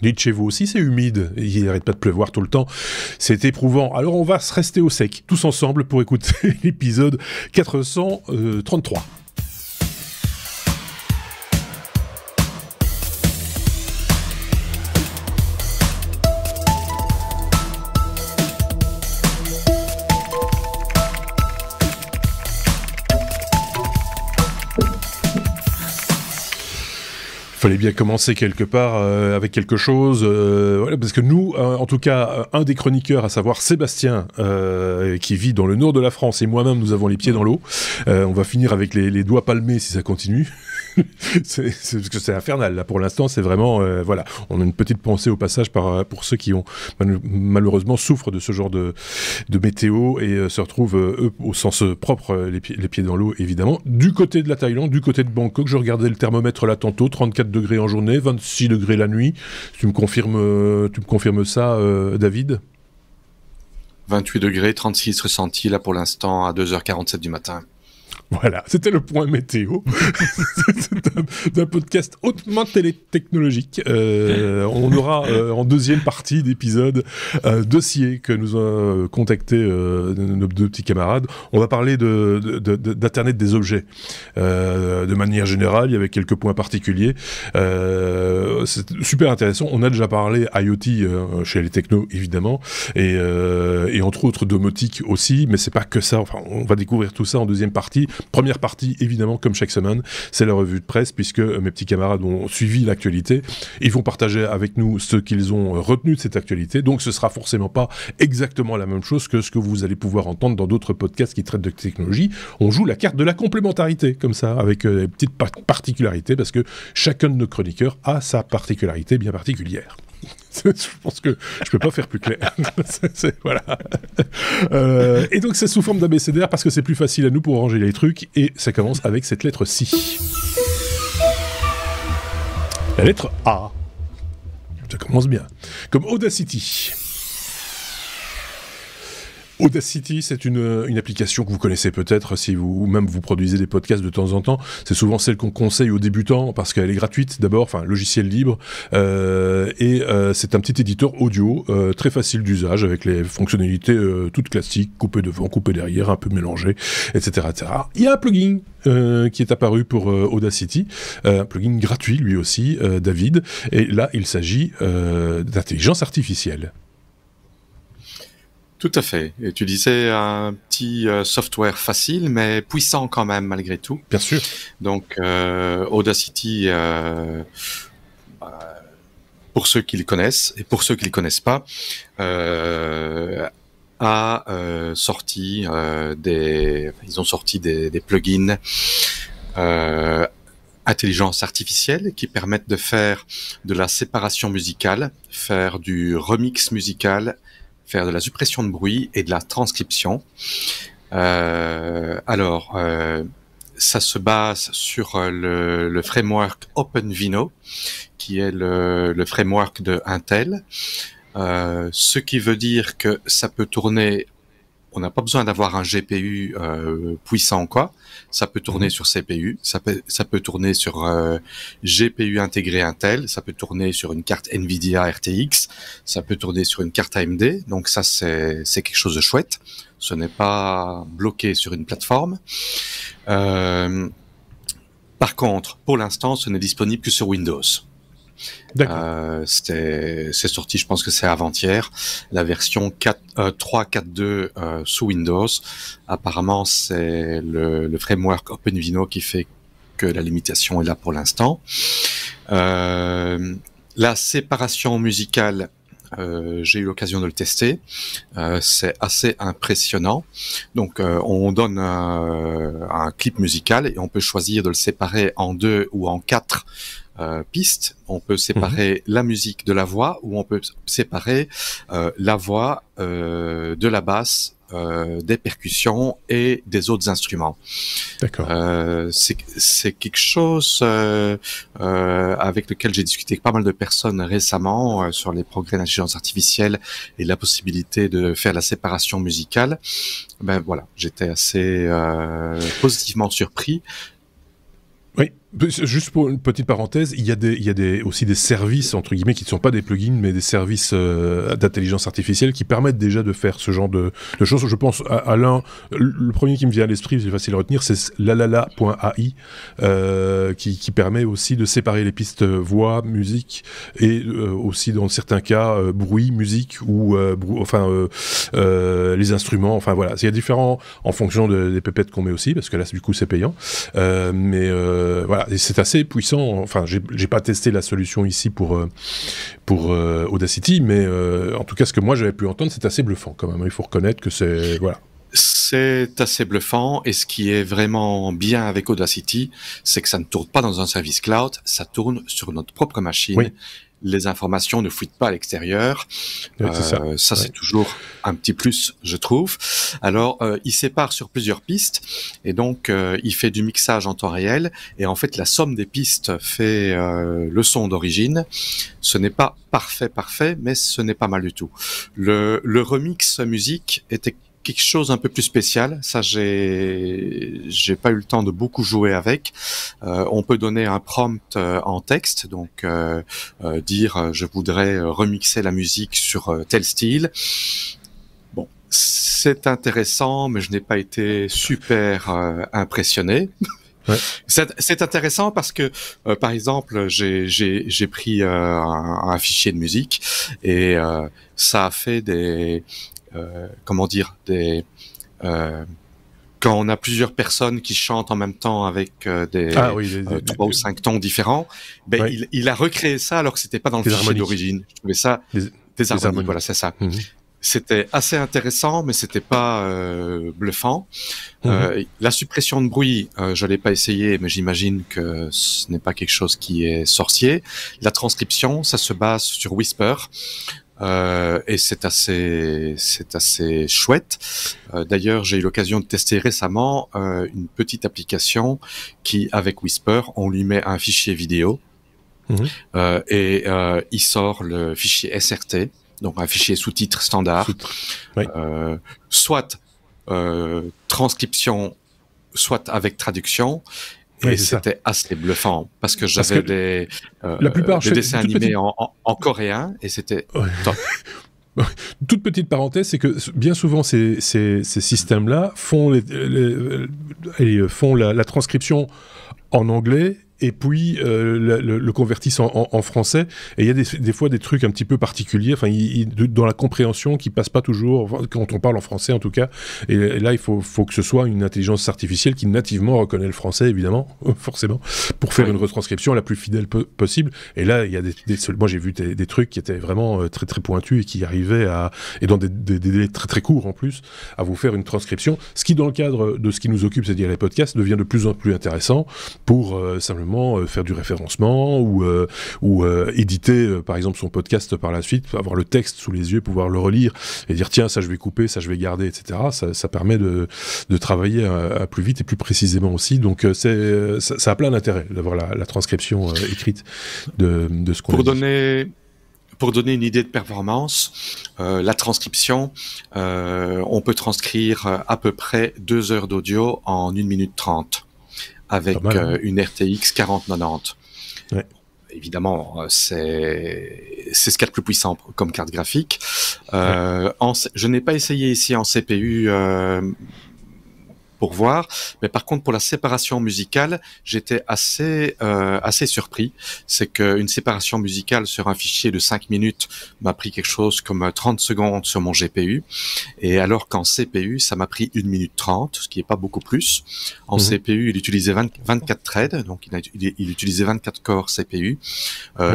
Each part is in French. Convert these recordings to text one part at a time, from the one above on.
Dites chez vous aussi, c'est humide, il n'arrête pas de pleuvoir tout le temps, c'est éprouvant. Alors on va se rester au sec, tous ensemble, pour écouter l'épisode 433. Fallait bien commencer quelque part avec quelque chose, voilà, parce que nous, en tout cas, un des chroniqueurs, à savoir Sébastien, qui vit dans le nord de la France, et moi-même, nous avons les pieds dans l'eau. On va finir avec les doigts palmés si ça continue. c'est parce que c'est infernal là pour l'instant, c'est vraiment voilà, on a une petite pensée au passage pour ceux qui ont malheureusement souffrent de ce genre de météo et se retrouvent eux au sens propre les pieds dans l'eau évidemment. Du côté de la Thaïlande, du côté de Bangkok, je regardais le thermomètre là tantôt, 34 degrés en journée, 26 degrés la nuit. Tu me confirmes ça, David? 28 degrés, 36 ressentis là pour l'instant à 2h47 du matin. Voilà, c'était le point météo d'un podcast hautement technologique. On aura en deuxième partie d'épisode dossier que nous a contacté nos deux petits camarades. On va parler d'Internet des objets de manière générale, il y avait quelques points particuliers. C'est super intéressant. On a déjà parlé IoT chez les technos évidemment et entre autres domotique aussi, mais c'est pas que ça. Enfin, on va découvrir tout ça en deuxième partie. Première partie, évidemment, comme chaque semaine, c'est la revue de presse, puisque mes petits camarades ont suivi l'actualité. Ils vont partager avec nous ce qu'ils ont retenu de cette actualité. Donc, ce sera forcément pas exactement la même chose que ce que vous allez pouvoir entendre dans d'autres podcasts qui traitent de technologie. On joue la carte de la complémentarité, comme ça, avec des petites particularités, parce que chacun de nos chroniqueurs a sa particularité bien particulière. Je pense que je peux pas faire plus clair. Voilà. Et donc c'est sous forme d'abécédaire parce que c'est plus facile à nous pour ranger les trucs. Et ça commence avec cette lettre ci. La lettre A. Ça commence bien. Comme Audacity. Audacity, c'est une application que vous connaissez peut-être si vous-même vous produisez des podcasts de temps en temps. C'est souvent celle qu'on conseille aux débutants parce qu'elle est gratuite d'abord, enfin logiciel libre, et c'est un petit éditeur audio très facile d'usage avec les fonctionnalités toutes classiques, couper devant, couper derrière, un peu mélangé, etc., etc. Il y a un plugin qui est apparu pour Audacity, un plugin gratuit lui aussi, David, et là il s'agit d'intelligence artificielle. Tout à fait. Et tu disais un petit software facile, mais puissant quand même malgré tout. Bien sûr. Donc Audacity, pour ceux qui le connaissent et pour ceux qui le connaissent pas, a sorti ils ont sorti des plugins intelligence artificielle qui permettent de faire de la séparation musicale, faire du remix musical, faire de la suppression de bruit et de la transcription. Ça se base sur le framework OpenVino, qui est le framework de Intel. Ce qui veut dire que ça peut tourner, on n'a pas besoin d'avoir un GPU puissant quoi. Ça peut tourner sur CPU, ça peut tourner sur GPU intégré Intel, ça peut tourner sur une carte Nvidia RTX, ça peut tourner sur une carte AMD. Donc ça c'est quelque chose de chouette. Ce n'est pas bloqué sur une plateforme. Par contre, pour l'instant, ce n'est disponible que sur Windows. C'est sorti, je pense que c'est avant-hier, la version 3.4.2 sous Windows. Apparemment, c'est le framework OpenVino qui fait que la limitation est là pour l'instant. La séparation musicale, j'ai eu l'occasion de le tester. C'est assez impressionnant. Donc, on donne un clip musical et on peut choisir de le séparer en 2 ou en 4 pistes. On peut séparer la musique de la voix ou on peut séparer la voix de la basse, des percussions et des autres instruments. D'accord. C'est quelque chose avec lequel j'ai discuté avec pas mal de personnes récemment sur les progrès d'intelligence artificielle et la possibilité de faire la séparation musicale. Ben voilà, j'étais assez positivement surpris. Oui, Juste pour une petite parenthèse, il y a aussi des services, entre guillemets, qui ne sont pas des plugins, mais des services d'intelligence artificielle qui permettent déjà de faire ce genre de choses. Je pense à l'un, le premier qui me vient à l'esprit, c'est facile à retenir, c'est lalala.ai, qui permet aussi de séparer les pistes voix, musique, et aussi dans certains cas, bruit, musique, ou les instruments, enfin voilà. Il y a différents, en fonction des pépettes qu'on met aussi, parce que là, du coup, c'est payant. Mais voilà. Et c'est assez puissant. Enfin, j'ai pas testé la solution ici pour Audacity, mais en tout cas, ce que moi j'avais pu entendre, c'est assez bluffant quand même. Il faut reconnaître que c'est voilà. C'est assez bluffant, et ce qui est vraiment bien avec Audacity, c'est que ça ne tourne pas dans un service cloud, ça tourne sur notre propre machine. Oui. Les informations ne fuitent pas à l'extérieur. Oui, ça, c'est toujours un petit plus, je trouve. Alors, il sépare sur plusieurs pistes, et donc il fait du mixage en temps réel, et en fait la somme des pistes fait le son d'origine. Ce n'est pas parfait, mais ce n'est pas mal du tout. Le remix musique était quelque chose un peu plus spécial. Ça, j'ai pas eu le temps de beaucoup jouer avec. On peut donner un prompt en texte, donc dire je voudrais remixer la musique sur tel style. Bon, c'est intéressant, mais je n'ai pas été super impressionné. Ouais. C'est intéressant parce que, par exemple, j'ai pris un fichier de musique, et ça a fait quand on a plusieurs personnes qui chantent en même temps avec trois ou cinq tons différents, il a recréé ça alors que c'était pas dans le fichier d'origine. Je trouvais ça des harmoniques. Voilà, c'est ça. Mm-hmm. C'était assez intéressant, mais c'était pas bluffant. Mm-hmm. La suppression de bruit, je l'ai pas essayé, mais j'imagine que ce n'est pas quelque chose qui est sorcier. La transcription, ça se base sur Whisper. Et c'est assez chouette. D'ailleurs, j'ai eu l'occasion de tester récemment une petite application qui, avec Whisper, on lui met un fichier vidéo, et il sort le fichier SRT, donc un fichier sous-titre standard, oui. Soit transcription, soit avec traduction. Et c'était assez bluffant, parce que j'avais des dessins animés en coréen, et c'était top. Toute petite parenthèse, c'est que bien souvent ces systèmes-là font la transcription en anglais, et puis le convertissent en français, et il y a des fois des trucs un petit peu particuliers, enfin dans la compréhension qui passe pas toujours quand on parle en français en tout cas, et là il faut que ce soit une intelligence artificielle qui nativement reconnaît le français, évidemment, forcément, pour faire une retranscription la plus fidèle possible. Et là il y a moi j'ai vu des trucs qui étaient vraiment très très pointus, et qui arrivaient et dans des délais très très courts en plus, à vous faire une transcription, ce qui dans le cadre de ce qui nous occupe, c'est-à-dire les podcasts, devient de plus en plus intéressant pour simplement faire du référencement, ou éditer par exemple son podcast par la suite, avoir le texte sous les yeux, pouvoir le relire et dire tiens, ça je vais couper, ça je vais garder, etc. Ça permet de travailler à plus vite et plus précisément aussi. Donc ça a plein d'intérêt d'avoir la transcription écrite de ce qu'on dit. Pour donner une idée de performance, la transcription, on peut transcrire à peu près 2 heures d'audio en 1 minute 30. Avec une RTX 4090. Ouais. Évidemment, c'est ce qu'il y a de plus puissant comme carte graphique. Je n'ai pas essayé ici en CPU pour voir, mais par contre pour la séparation musicale, j'étais assez surpris. C'est qu'une séparation musicale sur un fichier de 5 minutes m'a pris quelque chose comme 30 secondes sur mon GPU, et alors qu'en CPU ça m'a pris 1 minute 30, ce qui est pas beaucoup plus. En CPU il utilisait 24 threads, donc il utilisait 24 corps CPU,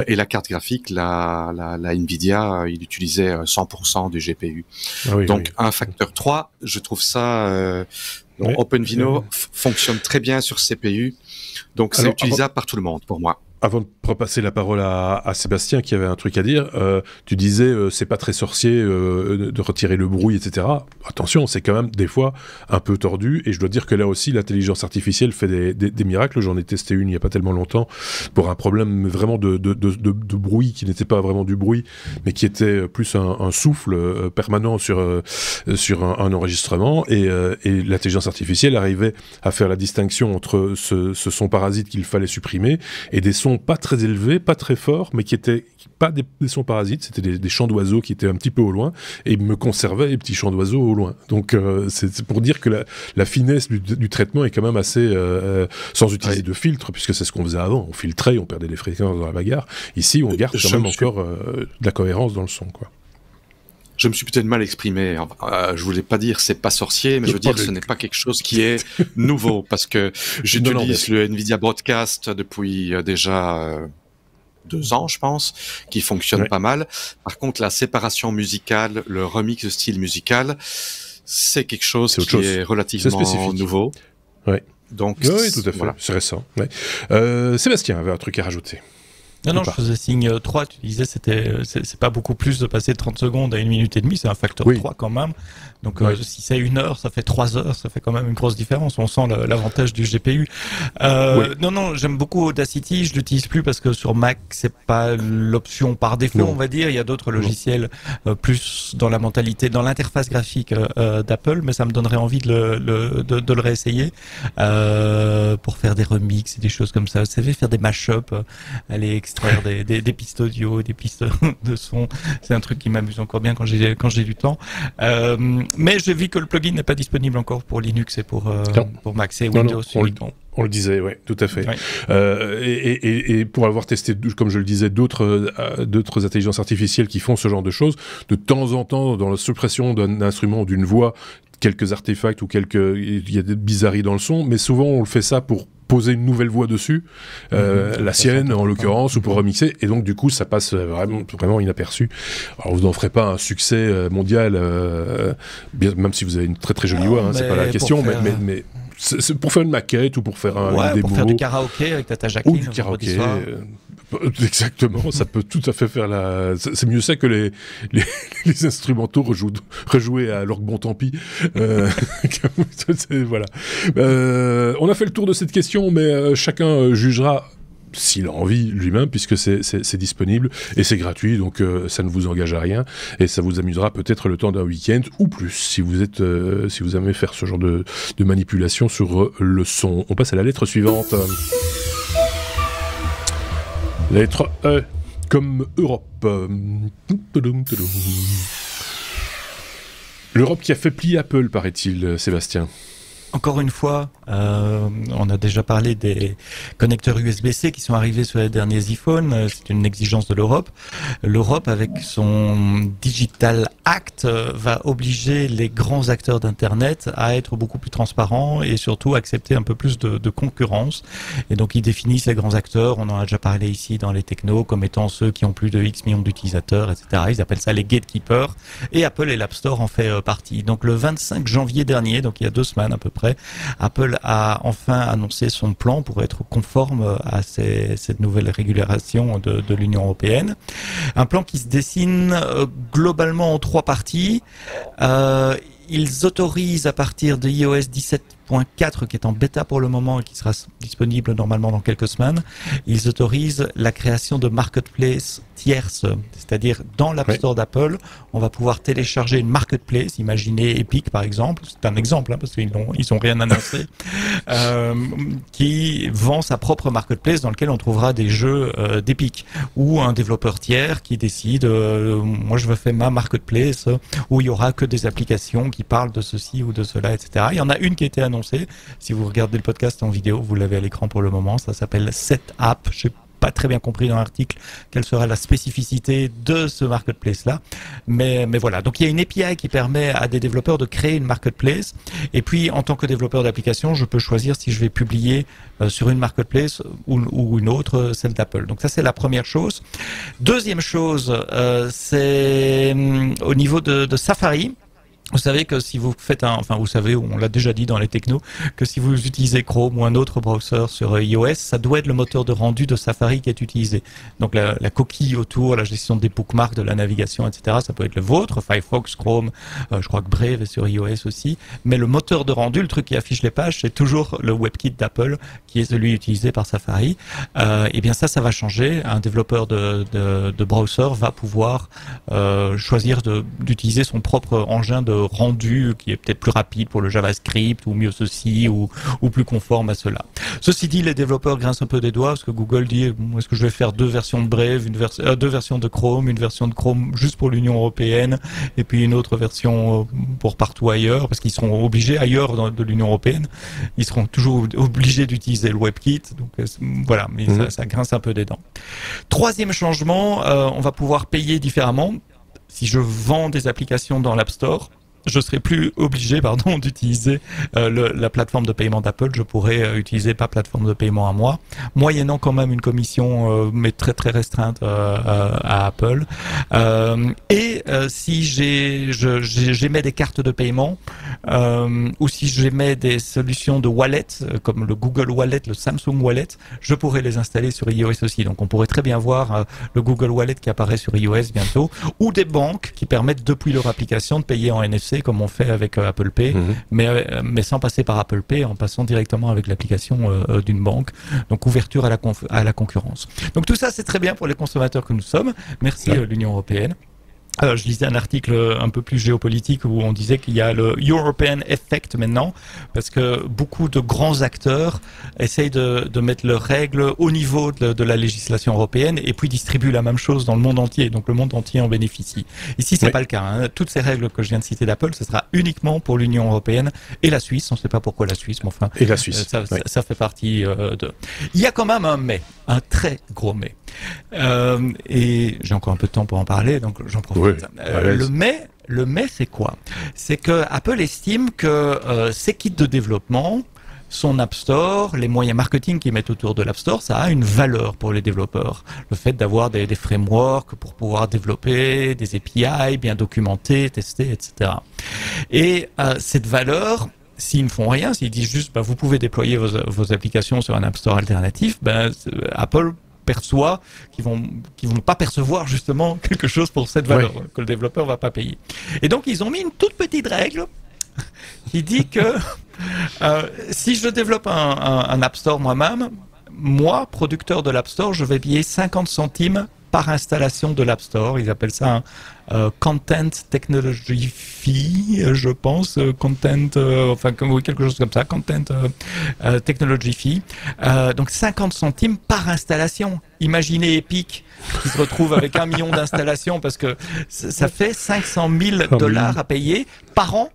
et la carte graphique, la Nvidia, il utilisait 100% du GPU. Donc un facteur 3, je trouve ça OpenVINO fonctionne très bien sur CPU, donc c'est utilisable par tout le monde pour moi. Avant de repasser la parole à Sébastien qui avait un truc à dire, tu disais c'est pas très sorcier de retirer le bruit, etc. Attention, c'est quand même des fois un peu tordu, et je dois dire que là aussi l'intelligence artificielle fait des miracles. J'en ai testé une il y a pas tellement longtemps pour un problème vraiment de bruit qui n'était pas vraiment du bruit, mais qui était plus un souffle permanent sur un enregistrement, et l'intelligence artificielle arrivait à faire la distinction entre ce son parasite qu'il fallait supprimer et des sons pas très élevés, pas très forts, mais qui étaient pas des sons parasites, c'était des chants d'oiseaux qui étaient un petit peu au loin, et me conservaient les petits chants d'oiseaux au loin. Donc c'est pour dire que la finesse du traitement est quand même assez, sans utiliser de filtre, puisque c'est ce qu'on faisait avant, on filtrait, on perdait des fréquences dans la bagarre. Ici, on garde quand même encore de la cohérence dans le son, quoi. Je me suis peut-être mal exprimé. Je voulais pas dire c'est pas sorcier, mais je veux dire ce n'est pas quelque chose qui est nouveau, parce que j'utilise le Nvidia Broadcast depuis déjà 2 ans, je pense, qui fonctionne pas mal. Par contre, la séparation musicale, le remix de style musical, c'est quelque chose qui est relativement nouveau. Ouais. Donc, oui, tout à fait. Voilà. C'est récent. Ouais. Sébastien avait un truc à rajouter. Non, je faisais signe 3, tu disais c'est pas beaucoup plus de passer de 30 secondes à 1 minute et demie, c'est un facteur 3 quand même. Donc si c'est 1 heure, ça fait 3 heures, ça fait quand même une grosse différence, on sent l'avantage du GPU. Non, j'aime beaucoup Audacity, je l'utilise plus parce que sur Mac, c'est pas l'option par défaut, on va dire, il y a d'autres logiciels plus dans la mentalité, dans l'interface graphique d'Apple, mais ça me donnerait envie de le réessayer pour faire des remixes et des choses comme ça. Vous savez, faire des mash-up, aller extraire des pistes audio, des pistes de son. C'est un truc qui m'amuse encore bien quand j'ai du temps. Mais j'ai vu que le plugin n'est pas disponible encore pour Linux et pour Mac, c'est Windows uniquement. On le disait, oui, tout à fait. Et pour avoir testé, comme je le disais, d'autres intelligences artificielles qui font ce genre de choses, de temps en temps, dans la suppression d'un instrument ou d'une voix, quelques artefacts ou il y a des bizarreries dans le son, mais souvent on le fait ça pour poser une nouvelle voix dessus, la sienne en l'occurrence, ou pour remixer, et donc du coup ça passe vraiment inaperçu. Alors vous n'en ferez pas un succès mondial, même si vous avez une très très jolie voix, c'est pas la question, mais c'est pour faire une maquette ou pour faire une démo. Pour faire du karaoké avec Tata Jacqueline. Ou du karaoké. Exactement, ça peut tout à fait faire c'est mieux ça que les instrumentaux rejoués à l'orgue bon tant pis. Voilà. On a fait le tour de cette question, mais chacun jugera s'il a envie lui-même, puisque c'est disponible et c'est gratuit, donc ça ne vous engage à rien et ça vous amusera peut-être le temps d'un week-end ou plus si vous aimez faire ce genre de manipulation sur le son. On passe à la lettre suivante. La lettre E, comme Europe. L'Europe qui a fait plier Apple, paraît-il, Sébastien. Encore une fois, on a déjà parlé des connecteurs USB-C qui sont arrivés sur les derniers iPhones. C'est une exigence de l'Europe. L'Europe, avec son Digital Act, va obliger les grands acteurs d'Internet à être beaucoup plus transparents et surtout accepter un peu plus de concurrence. Et donc, ils définissent les grands acteurs. On en a déjà parlé ici dans les technos comme étant ceux qui ont plus de X millions d'utilisateurs, etc. Ils appellent ça les gatekeepers. Et Apple et l'App Store en fait partie. Donc, le 25 janvier dernier, donc il y a 2 semaines à peu près, Apple a enfin annoncé son plan pour être conforme à cette nouvelle régulation de l'Union européenne. Un plan qui se dessine globalement en 3 parties. Ils autorisent à partir de iOS 17.4, qui est en bêta pour le moment et qui sera disponible normalement dans quelques semaines, ils autorisent la création de marketplace tierces, c'est-à-dire dans l'App Store d'Apple, on va pouvoir télécharger une marketplace, imaginez Epic par exemple, c'est un exemple parce qu'ils ont rien annoncé, qui vend sa propre marketplace dans lequel on trouvera des jeux d'Epic, ou un développeur tiers qui décide, moi je veux faire ma marketplace où il y aura que des applications qui parlent de ceci ou de cela, etc. Il y en a une qui a été annoncée, si vous regardez le podcast en vidéo, vous l'avez à l'écran pour le moment, ça s'appelle SetApp, je sais pas très bien compris dans l'article quelle sera la spécificité de ce marketplace-là. Mais voilà. Donc, il y a une API qui permet à des développeurs de créer une marketplace. Et puis, en tant que développeur d'application, je peux choisir si je vais publier sur une marketplace ou une autre, celle d'Apple. Donc, ça, c'est la première chose. Deuxième chose, c'est au niveau de Safari. Vous savez que si vous faites vous savez, on l'a déjà dit dans les technos, que si vous utilisez Chrome ou un autre browser sur iOS, ça doit être le moteur de rendu de Safari qui est utilisé. Donc la coquille autour, la gestion des bookmarks, de la navigation, etc., ça peut être le vôtre, Firefox, Chrome, je crois que Brave est sur iOS aussi. Mais le moteur de rendu, le truc qui affiche les pages, c'est toujours le WebKit d'Apple, qui est celui utilisé par Safari. Et bien ça va changer. Un développeur de browser va pouvoir choisir d'utiliser son propre engin de rendu qui est peut-être plus rapide pour le JavaScript ou mieux ceci ou plus conforme à cela. Ceci dit, les développeurs grincent un peu des doigts parce que Google dit est-ce que je vais faire deux versions de Brave, deux versions de Chrome, une version de Chrome juste pour l'Union européenne et puis une autre version pour partout ailleurs, parce qu'ils seront obligés ailleurs de l'Union européenne, ils seront toujours obligés d'utiliser le WebKit. Donc voilà, mais ça grince un peu des dents. Troisième changement, on va pouvoir payer différemment. Si je vends des applications dans l'App Store, je serai plus obligé, d'utiliser la plateforme de paiement d'Apple. Je pourrais utiliser ma plateforme de paiement à moi, moyennant quand même une commission, mais très très restreinte à Apple. Si j'émets des cartes de paiement, ou si j'émets des solutions de wallet, comme le Google Wallet, le Samsung Wallet, je pourrais les installer sur iOS aussi. Donc on pourrait très bien voir le Google Wallet qui apparaît sur iOS bientôt, ou des banques qui permettent depuis leur application de payer en NFC comme on fait avec Apple Pay, mais sans passer par Apple Pay, en passant directement avec l'application d'une banque. Donc ouverture à la concurrence. Donc tout ça c'est très bien pour les consommateurs que nous sommes. Merci l'Union européenne. Alors, je lisais un article un peu plus géopolitique où on disait qu'il y a le European Effect maintenant, parce que beaucoup de grands acteurs essayent de mettre leurs règles au niveau de la législation européenne et puis distribuent la même chose dans le monde entier. Donc le monde entier en bénéficie. Ici, c'est pas le cas. Hein. Toutes ces règles que je viens de citer d'Apple, ce sera uniquement pour l'Union européenne et la Suisse. On ne sait pas pourquoi la Suisse, mais enfin. Et la Suisse. Ça fait partie de. Il y a quand même un mais, un très gros mais. Et j'ai encore un peu de temps pour en parler, donc j'en profite. Le mais, c'est quoi? C'est que Apple estime que ses kits de développement, son App Store, les moyens marketing qu'ils mettent autour de l'App Store, ça a une valeur pour les développeurs. Le fait d'avoir des frameworks pour pouvoir développer, des API bien documentés, testés, etc. Et cette valeur, s'ils ne font rien, s'ils disent juste vous pouvez déployer vos applications sur un App Store alternatif, Apple perçoit qu'ils vont pas percevoir justement quelque chose pour cette valeur que le développeur va pas payer. Et donc ils ont mis une toute petite règle qui dit que si je développe un App Store moi-même, moi, producteur de l'App Store, je vais payer 50 centimes par installation de l'App Store. Ils appellent ça un Content Technology Fee, je pense, quelque chose comme ça, Content Technology Fee. Donc 50 centimes par installation. Imaginez Epic qui se retrouve avec 1 million d'installations parce que ça fait 500 000 $ à payer par an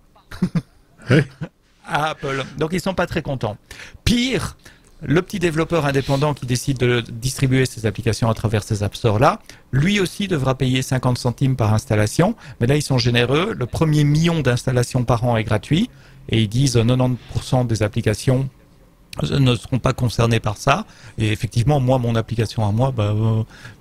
à Apple. Donc ils sont pas très contents. Pire, le petit développeur indépendant qui décide de distribuer ses applications à travers ces App Store-là, lui aussi devra payer 50 centimes par installation. Mais là, ils sont généreux. Le premier million d'installations par an est gratuit. Et ils disent 90% des applications ne seront pas concernés par ça. Et effectivement, moi, mon application à moi,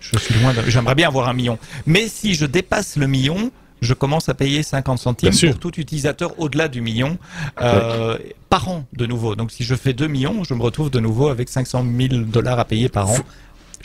je suis loin j'aimerais bien avoir 1 million. Mais si je dépasse le million, je commence à payer 50 centimes pour tout utilisateur au-delà du million par an de nouveau. Donc si je fais 2 millions, je me retrouve de nouveau avec 500 000 $ à payer par an.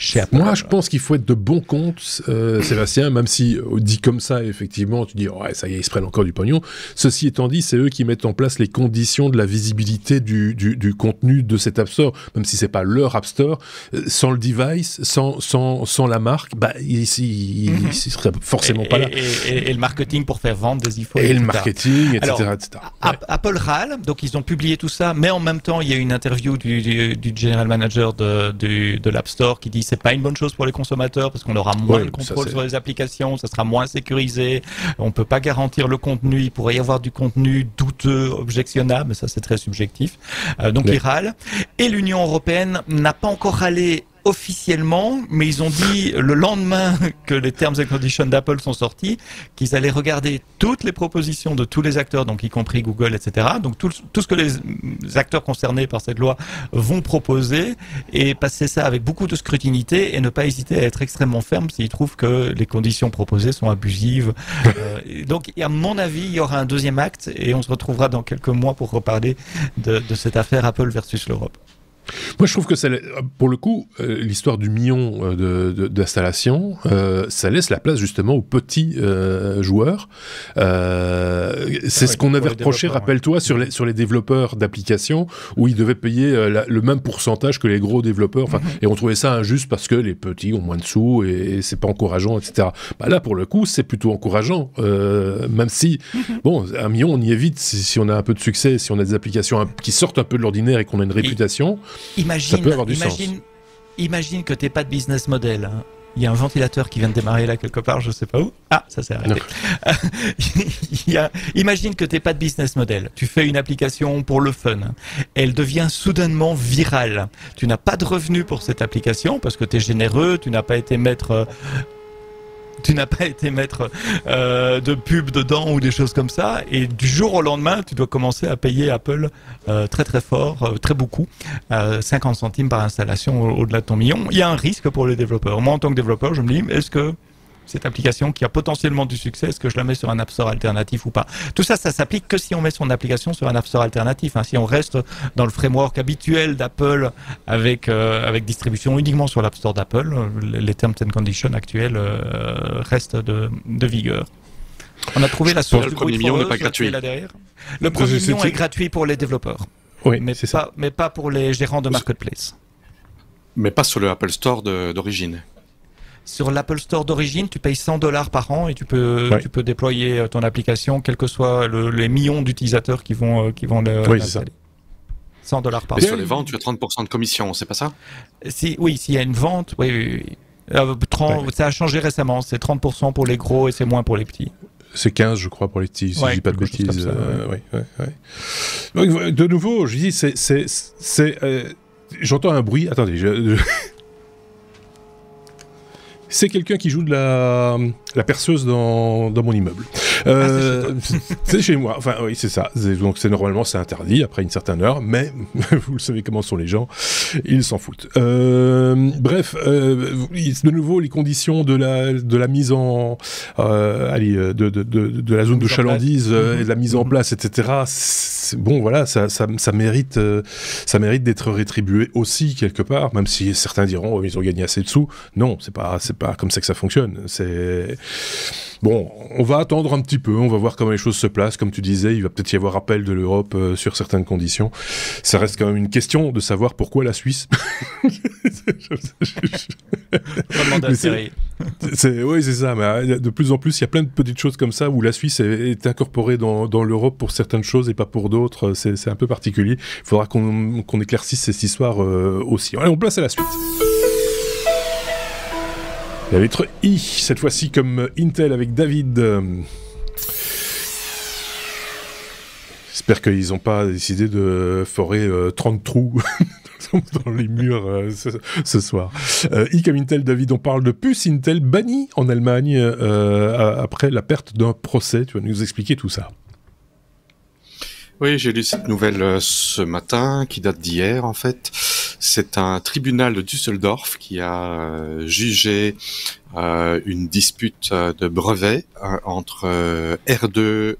Chez Apple. Moi, je pense qu'il faut être de bon compte, Sébastien, même si dit comme ça, effectivement, tu dis ça y est, ils se prennent encore du pognon. Ceci étant dit, c'est eux qui mettent en place les conditions de la visibilité du contenu de cet App Store, même si c'est pas leur App Store. Sans le device, sans la marque, il serait forcément pas là. Et le marketing pour faire vendre des iPhones. Et le marketing, etc. Alors, etc. Apple râle, donc ils ont publié tout ça, mais en même temps, il y a une interview du general manager de l'App Store qui dit c'est pas une bonne chose pour les consommateurs parce qu'on aura moins de contrôle sur les applications, ça sera moins sécurisé, on peut pas garantir le contenu, il pourrait y avoir du contenu douteux, objectionnable, mais ça c'est très subjectif. Donc ils râlent. Et l'Union européenne n'a pas encore râlé officiellement, mais ils ont dit le lendemain que les terms and conditions d'Apple sont sortis, qu'ils allaient regarder toutes les propositions de tous les acteurs, donc y compris Google, etc. Donc tout ce que les acteurs concernés par cette loi vont proposer et passer ça avec beaucoup de scrutinité et ne pas hésiter à être extrêmement ferme s'ils trouvent que les conditions proposées sont abusives. Donc à mon avis, il y aura un deuxième acte et on se retrouvera dans quelques mois pour reparler de cette affaire Apple versus l'Europe. Moi, je trouve que pour le coup, l'histoire du million d'installation, ça laisse la place justement aux petits joueurs. C'est ce qu'on avait reproché, rappelle-toi, sur les développeurs d'applications, où ils devaient payer le même pourcentage que les gros développeurs. Et on trouvait ça injuste parce que les petits ont moins de sous et c'est pas encourageant, etc. Là, pour le coup, c'est plutôt encourageant. Même si, bon, un million, on y est vite si on a un peu de succès, si on a des applications qui sortent un peu de l'ordinaire et qu'on a une réputation. Imagine que t'es pas de business model. Hein. Il y a un ventilateur qui vient de démarrer là quelque part, je sais pas où. Ah, ça s'est arrêté. Imagine que t'es pas de business model. Tu fais une application pour le fun. Elle devient soudainement virale. Tu n'as pas de revenus pour cette application parce que t'es généreux, tu n'as pas été mettre de pub dedans ou des choses comme ça, et du jour au lendemain tu dois commencer à payer Apple très très fort, très beaucoup, 50 centimes par installation au-delà de ton million. Il y a un risque pour les développeurs. Moi en tant que développeur je me dis, est-ce que cette application qui a potentiellement du succès, est-ce que je la mets sur un App Store alternatif ou pas? Tout ça, ça s'applique que si on met son application sur un App Store alternatif. Hein. Si on reste dans le framework habituel d'Apple avec distribution uniquement sur l'App Store d'Apple, les terms and conditions actuels restent de vigueur. On a trouvé la source du premier million n'est pas gratuit. Là derrière. Le premier million est gratuit pour les développeurs, oui, mais pas pour les gérants de marketplace. Mais pas sur le Apple Store d'origine. Sur l'Apple Store d'origine, tu payes $100 par an et tu peux déployer ton application, quels que soient les millions d'utilisateurs qui vont l'installer. $100 par an. Et sur les ventes, tu as 30% de commission, c'est pas ça? S'il y a une vente, oui. Ça a changé récemment, c'est 30% pour les gros et c'est moins pour les petits. C'est 15, je crois, pour les petits, si je dis pas de bêtises. Donc, de nouveau, je dis, j'entends un bruit. Attendez, c'est quelqu'un qui joue de la perceuse dans mon immeuble. C'est chez moi. Enfin, oui, c'est ça. Donc, normalement, c'est interdit après une certaine heure, mais vous le savez comment sont les gens, ils s'en foutent. Bref, de nouveau, les conditions de la mise en, de la zone de chalandise et de la mise en place, etc. Bon, voilà, ça mérite d'être rétribué aussi quelque part, même si certains diront ils ont gagné assez de sous. Non, c'est pas comme ça que ça fonctionne. Bon, on va attendre un petit peu, on va voir comment les choses se placent. Comme tu disais, il va peut-être y avoir appel de l'Europe sur certaines conditions. Ça reste quand même une question de savoir pourquoi la Suisse. Oui, c'est ça. Mais de plus en plus, il y a plein de petites choses comme ça où la Suisse est incorporée dans l'Europe pour certaines choses et pas pour d'autres. C'est un peu particulier. Il faudra qu'on éclaircisse cette histoire aussi. Allez, on place à la suite. La lettre I, cette fois-ci comme Intel avec David. J'espère qu'ils n'ont pas décidé de forer 30 trous dans les murs ce soir. I comme Intel, David, on parle de puce Intel bannie en Allemagne après la perte d'un procès. Tu vas nous expliquer tout ça. Oui, j'ai lu cette nouvelle ce matin, qui date d'hier en fait. C'est un tribunal de Düsseldorf qui a jugé une dispute de brevet entre R2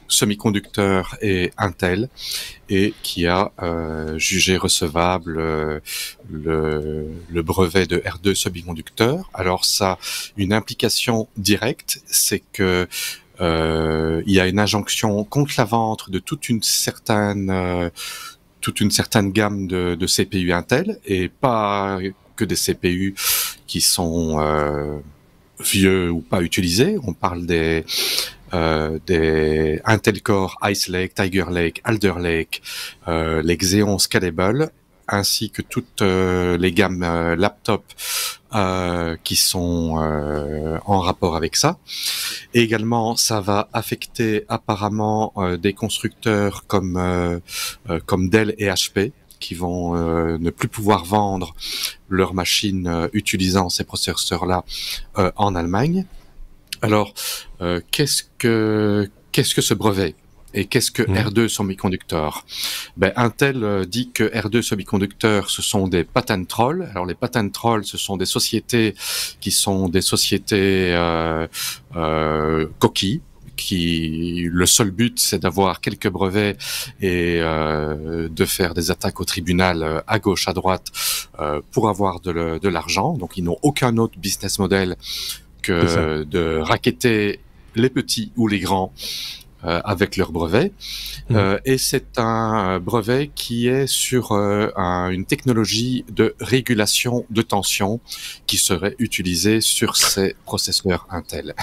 Semiconductor et Intel, et qui a jugé recevable le brevet de R2 Semiconductor. Alors ça, une implication directe, c'est que il y a une injonction contre la vente de toute une certaine gamme de CPU Intel, et pas que des CPU qui sont vieux ou pas utilisés. On parle des Intel Core, Ice Lake, Tiger Lake, Alder Lake, les Xeon Scalable, ainsi que toutes les gammes laptop qui sont en rapport avec ça. Et également, ça va affecter apparemment des constructeurs comme Dell et HP, qui vont ne plus pouvoir vendre leurs machines utilisant ces processeurs-là en Allemagne. Alors, qu'est-ce que ce brevet? Et qu'est-ce que R2 Semiconductor? Intel dit que R2 Semiconductor, ce sont des patent trolls. Alors les patent trolls, ce sont des sociétés qui sont des sociétés coquilles, qui le seul but c'est d'avoir quelques brevets et de faire des attaques au tribunal à gauche, à droite pour avoir de l'argent. Donc ils n'ont aucun autre business model que de racketter les petits ou les grands avec leur brevet. Et c'est un brevet qui est sur une technologie de régulation de tension qui serait utilisée sur ces processeurs Intel.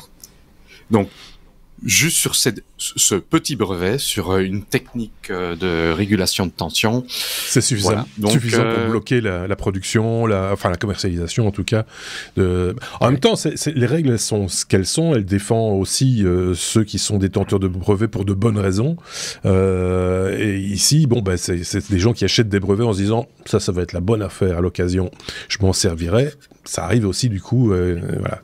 Donc, juste sur ce petit brevet, sur une technique de régulation de tension. C'est suffisant, voilà. Donc, suffisant pour bloquer la production, la commercialisation en tout cas. En même temps, les règles elles sont ce qu'elles sont. Elles défendent aussi ceux qui sont détenteurs de brevets pour de bonnes raisons. Et ici, c'est des gens qui achètent des brevets en se disant ça va être la bonne affaire à l'occasion. Je m'en servirai. Ça arrive aussi du coup, voilà.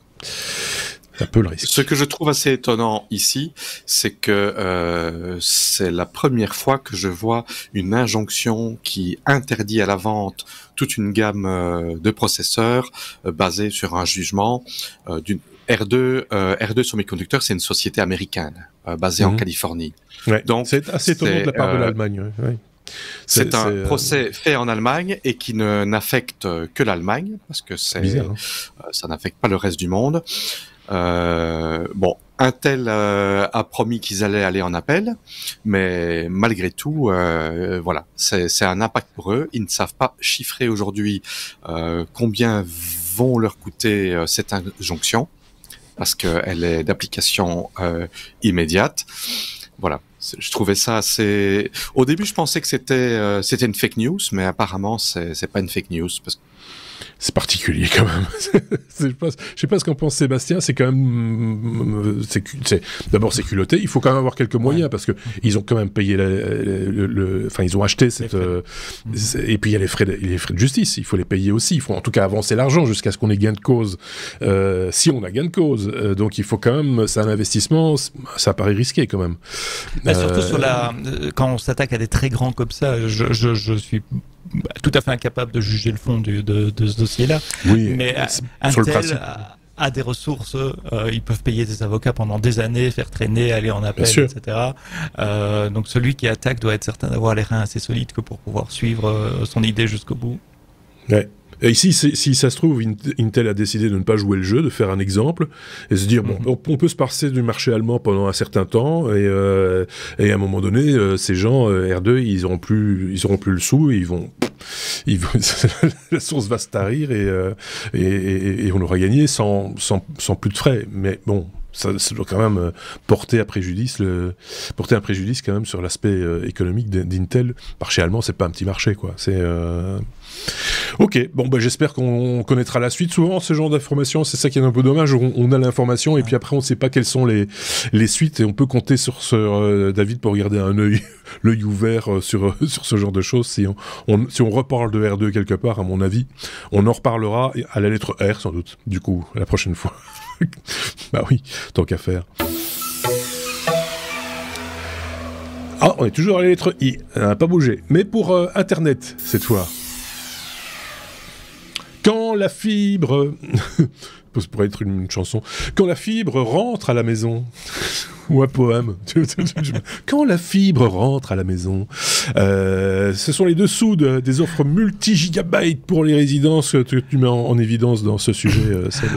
Un peu le risque. Ce que je trouve assez étonnant ici, c'est que c'est la première fois que je vois une injonction qui interdit à la vente toute une gamme de processeurs basés sur un jugement d'une R2 Semiconductor, c'est une société américaine basée en Californie. Ouais. Donc c'est assez étonnant de la part de l'Allemagne. Ouais. C'est un procès fait en Allemagne et qui n'affecte que l'Allemagne parce que ça n'affecte pas le reste du monde. Intel a promis qu'ils allaient aller en appel, mais malgré tout, voilà, c'est un impact pour eux. Ils ne savent pas chiffrer aujourd'hui combien vont leur coûter cette injonction, parce qu'elle est d'application immédiate. Voilà. Je trouvais ça assez... Au début, je pensais que c'était une fake news, mais apparemment, c'est pas une fake news, parce que c'est particulier quand même. Je sais pas ce qu'en pense Sébastien, c'est quand même... D'abord, c'est culotté. Il faut quand même avoir quelques moyens, parce que ils ont quand même payé ils ont acheté cette... et puis il y a les frais de justice, il faut les payer aussi. Il faut en tout cas avancer l'argent jusqu'à ce qu'on ait gain de cause. Si on a gain de cause. Donc il faut quand même... C'est un investissement, ça paraît risqué quand même. Surtout quand on s'attaque à des très grands comme ça, je suis tout à fait incapable de juger le fond de ce dossier-là. Oui, mais Intel a des ressources, ils peuvent payer des avocats pendant des années, faire traîner, aller en appel, etc. Donc celui qui attaque doit être certain d'avoir les reins assez solides que pour pouvoir suivre son idée jusqu'au bout. Ouais. Et ici, si ça se trouve, Intel a décidé de ne pas jouer le jeu, de faire un exemple, et se dire, on peut se passer du marché allemand pendant un certain temps, et à un moment donné, ces gens, R2, ils auront plus le sou, et la source va se tarir, et on aura gagné sans plus de frais. Mais bon, ça doit quand même porter un préjudice quand même sur l'aspect économique d'Intel. Marché allemand, c'est pas un petit marché, quoi. C'est ok, j'espère qu'on connaîtra la suite. Souvent, ce genre d'informations, c'est ça qui est un peu dommage. On a l'information et puis après, on ne sait pas quelles sont les suites, et on peut compter sur David pour garder l'œil ouvert sur ce genre de choses. Si on reparle de R2 quelque part, à mon avis, on en reparlera à la lettre R sans doute, du coup, la prochaine fois. Bah oui, tant qu'à faire. Ah, on est toujours à la lettre I, elle n'a pas bougé. Mais pour Internet, cette fois. Quand la fibre... Ça pourrait être une chanson. Quand la fibre rentre à la maison... Ou un poème. Quand la fibre rentre à la maison. Ce sont les dessous des offres multi-gigabytes pour les résidences que tu mets en évidence dans ce sujet, Seb.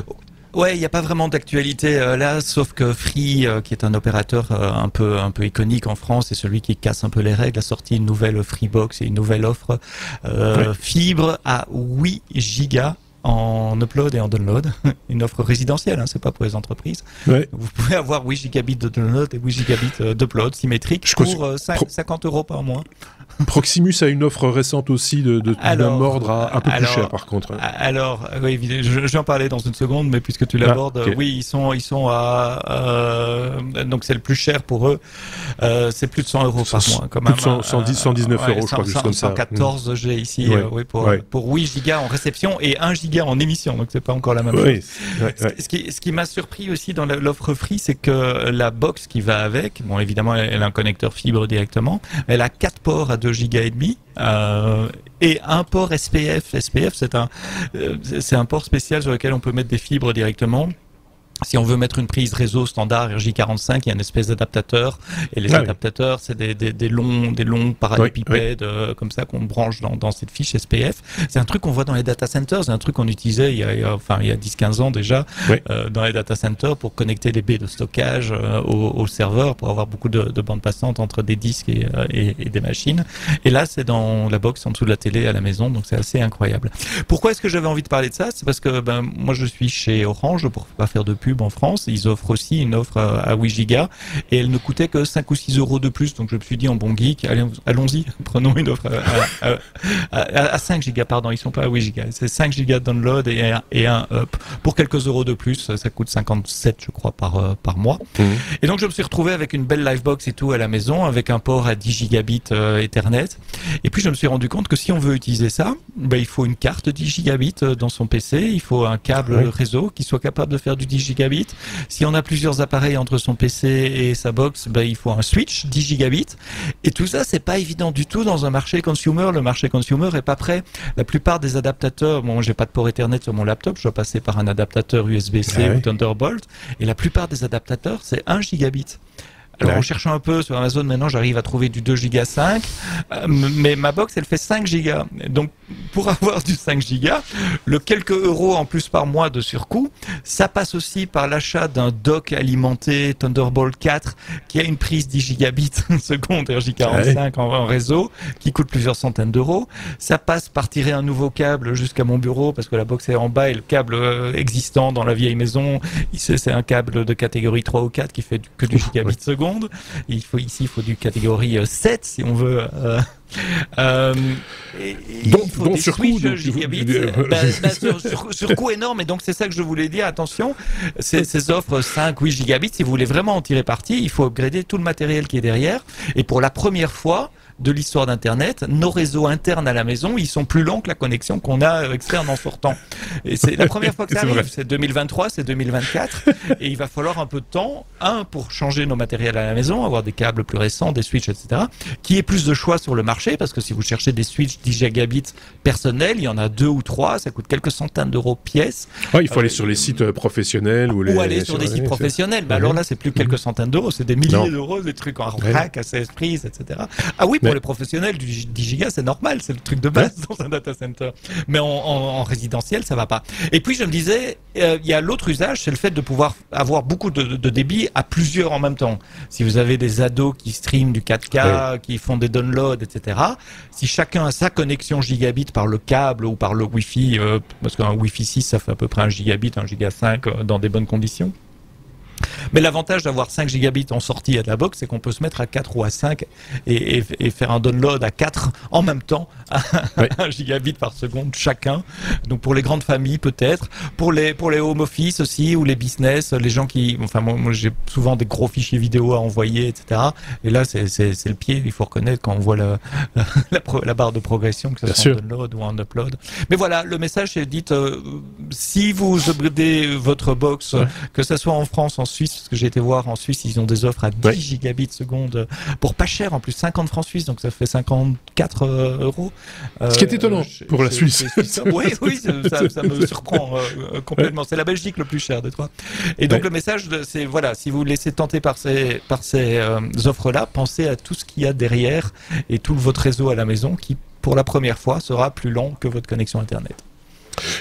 Ouais, il n'y a pas vraiment d'actualité là, sauf que Free, qui est un opérateur un peu iconique en France, et celui qui casse un peu les règles, a sorti une nouvelle Freebox et une nouvelle offre fibre à 8 gigas en upload et en download. Une offre résidentielle, c'est pas pour les entreprises. Ouais. Vous pouvez avoir 8 gigabits de download et 8 gigabits d'upload symétrique pour 50 € par mois. Proximus a une offre récente aussi de d'un ordre un peu plus cher par contre. Alors, oui, j'en parlais dans une seconde, mais puisque tu l'abordes, okay. Oui, ils sont à donc c'est le plus cher pour eux. C'est plus de 100 € par mois, quand même. Plus de 119 €, je crois, juste comme ça. 114, j'ai ici, oui, pour 8 gigas en réception et 1 giga en émission, donc c'est pas encore la même chose. Ce qui m'a surpris aussi dans l'offre Free, c'est que la box qui va avec, bon, évidemment, elle a un connecteur fibre directement, elle a 4 ports à 2 gigas et demi. Et un port SPF. SPF, c'est un port spécial sur lequel on peut mettre des fibres directement. Si on veut mettre une prise réseau standard RJ45, il y a une espèce d'adaptateur. Et les adaptateurs, c'est des longs parallélépipèdes comme ça qu'on branche dans cette fiche SPF. C'est un truc qu'on voit dans les data centers. C'est un truc qu'on utilisait il y a 10-15 ans déjà dans les data centers pour connecter les baies de stockage au serveur pour avoir beaucoup de bandes passantes entre des disques et des machines. Et là, c'est dans la box en dessous de la télé à la maison. Donc, c'est assez incroyable. Pourquoi est-ce que j'avais envie de parler de ça? C'est parce que moi, je suis chez Orange pour pas faire de pub en France, ils offrent aussi une offre à 8 gigas et elle ne coûtait que 5 ou 6 € de plus, donc je me suis dit en bon geek, allons-y, prenons une offre à 5 gigas, pardon, ils sont pas à 8 gigas, c'est 5 gigas de download et un up pour quelques euros de plus, ça coûte 57 je crois par mois. Et donc je me suis retrouvé avec une belle Livebox et tout à la maison, avec un port à 10 gigabits Ethernet, et puis je me suis rendu compte que si on veut utiliser ça, il faut une carte 10 gigabits dans son PC, il faut un câble réseau qui soit capable de faire du 10 gigabits. Si on a plusieurs appareils entre son PC et sa box, il faut un switch 10 gigabits. Et tout ça, c'est pas évident du tout dans un marché consumer. Le marché consumer est pas prêt. La plupart des adaptateurs, bon, j'ai pas de port Ethernet sur mon laptop, je dois passer par un adaptateur USB-C ou Thunderbolt. Et la plupart des adaptateurs, c'est 1 gigabit. Alors, en cherchant un peu sur Amazon, maintenant, j'arrive à trouver du 2 gigas 5, mais ma box, elle fait 5 gigas. Donc, pour avoir du 5 gigas, le quelques euros en plus par mois de surcoût, ça passe aussi par l'achat d'un dock alimenté Thunderbolt 4 qui a une prise 10 gigabits seconde RJ45 en réseau, qui coûte plusieurs centaines d'euros. Ça passe par tirer un nouveau câble jusqu'à mon bureau parce que la box est en bas et le câble existant dans la vieille maison, c'est un câble de catégorie 3 ou 4 qui fait que du gigabit seconde. Il faut du catégorie 7 si on veut. Donc surcoût surcoût énorme, et donc c'est ça que je voulais dire. Attention, ces offres 5-8 gigabits, si vous voulez vraiment en tirer parti, il faut upgrader tout le matériel qui est derrière. Et pour la première fois de l'histoire d'Internet, nos réseaux internes à la maison, ils sont plus longs que la connexion qu'on a externe en sortant. Et c'est la première fois que ça arrive. C'est 2023, c'est 2024, et il va falloir un peu de temps, pour changer nos matériels à la maison, avoir des câbles plus récents, des switches, etc., qu'il y ait plus de choix sur le marché, parce que si vous cherchez des switches 10 gigabits personnels, il y en a 2 ou 3, ça coûte quelques centaines d'euros pièce. Il faut aller sur les sites professionnels ou aller sur des sites professionnels. Alors là, c'est plus quelques centaines d'euros, c'est des milliers d'euros, des trucs en rack, à 16 prises, etc. Ah oui, pour les professionnels, du 10 gigas, c'est normal, c'est le truc de base dans un data center. Mais en résidentiel, ça va pas. Et puis, je me disais, il y a l'autre usage, c'est le fait de pouvoir avoir beaucoup de débit à plusieurs en même temps. Si vous avez des ados qui streament du 4K, qui font des downloads, etc., si chacun a sa connexion gigabit par le câble ou par le Wi-Fi, parce qu'un Wi-Fi 6, ça fait à peu près 1 gigabit, 1 giga 5 dans des bonnes conditions. Mais l'avantage d'avoir 5 gigabits en sortie à de la box, c'est qu'on peut se mettre à 4 ou à 5 et faire un download à 4 en même temps, à 1 gigabit par seconde chacun. Donc pour les grandes familles peut-être, pour les home office aussi, ou les business, les gens qui... Enfin moi j'ai souvent des gros fichiers vidéo à envoyer, etc. Et là c'est le pied, il faut reconnaître quand on voit la barre de progression, que ce soit en download ou en upload. Mais voilà, le message c'est dites, si vous upgradez votre box, que ce soit en France, en Suisse, parce que j'ai été voir en Suisse, ils ont des offres à 10 gigabits seconde pour pas cher, en plus 50 francs suisses, donc ça fait 54 euros. Ce qui est étonnant pour la Suisse. Oui, ça me surprend complètement. C'est la Belgique le plus cher des trois. Et donc le message, c'est voilà, si vous vous laissez tenter par ces offres-là, pensez à tout ce qu'il y a derrière et tout votre réseau à la maison qui, pour la première fois, sera plus lent que votre connexion Internet.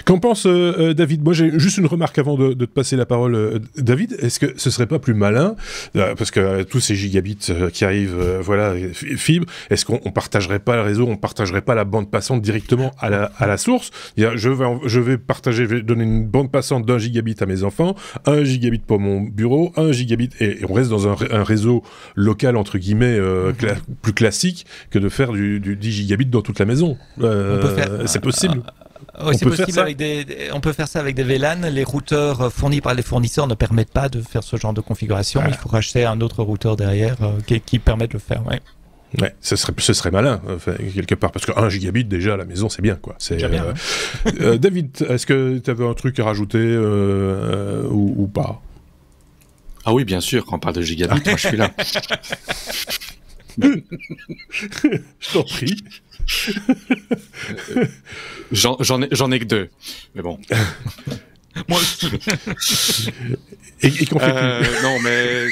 Qu'en pense David? Moi, j'ai juste une remarque avant de te passer la parole. David, est-ce que ce serait pas plus malin, parce que tous ces gigabits qui arrivent, voilà, fibre, est-ce qu'on partagerait pas le réseau, on partagerait pas la bande passante directement à la source? Je vais donner une bande passante d'1 gigabit à mes enfants, 1 gigabit pour mon bureau, 1 gigabit, et on reste dans un réseau local, entre guillemets, plus classique que de faire du 10 gigabits dans toute la maison. C'est possible. Oui, c'est possible on peut faire ça avec des VLAN. Les routeurs fournis par les fournisseurs ne permettent pas de faire ce genre de configuration. Il faut racheter un autre routeur derrière qui permet de le faire. Ouais. Ouais, ce serait malin, quelque part, parce que 1 gigabit déjà à la maison, c'est bien, quoi. C'est bien. David, est-ce que tu avais un truc à rajouter ou pas? Ah oui, bien sûr, quand on parle de gigabit, moi je suis là. Je t'en prie. J'en ai que 2, mais bon. Moi aussi. Et qu'on fait non, mais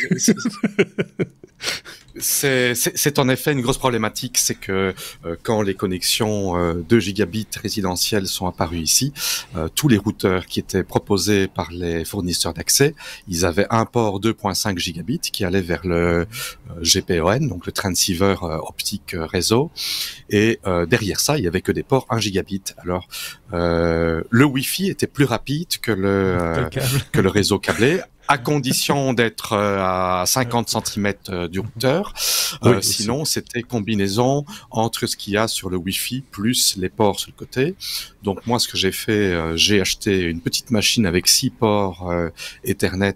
c'est en effet une grosse problématique, c'est que quand les connexions 2 gigabits résidentielles sont apparues ici, tous les routeurs qui étaient proposés par les fournisseurs d'accès, ils avaient un port 2.5 gigabits qui allait vers le GPON, donc le transceiver optique réseau, et derrière ça, il y avait que des ports 1 gigabit. Alors, le Wi-Fi était plus rapide que le réseau câblé, à condition d'être à 50 cm du routeur. Sinon, c'était combinaison entre ce qu'il y a sur le Wi-Fi plus les ports sur le côté. Donc moi, ce que j'ai fait, j'ai acheté une petite machine avec 6 ports Ethernet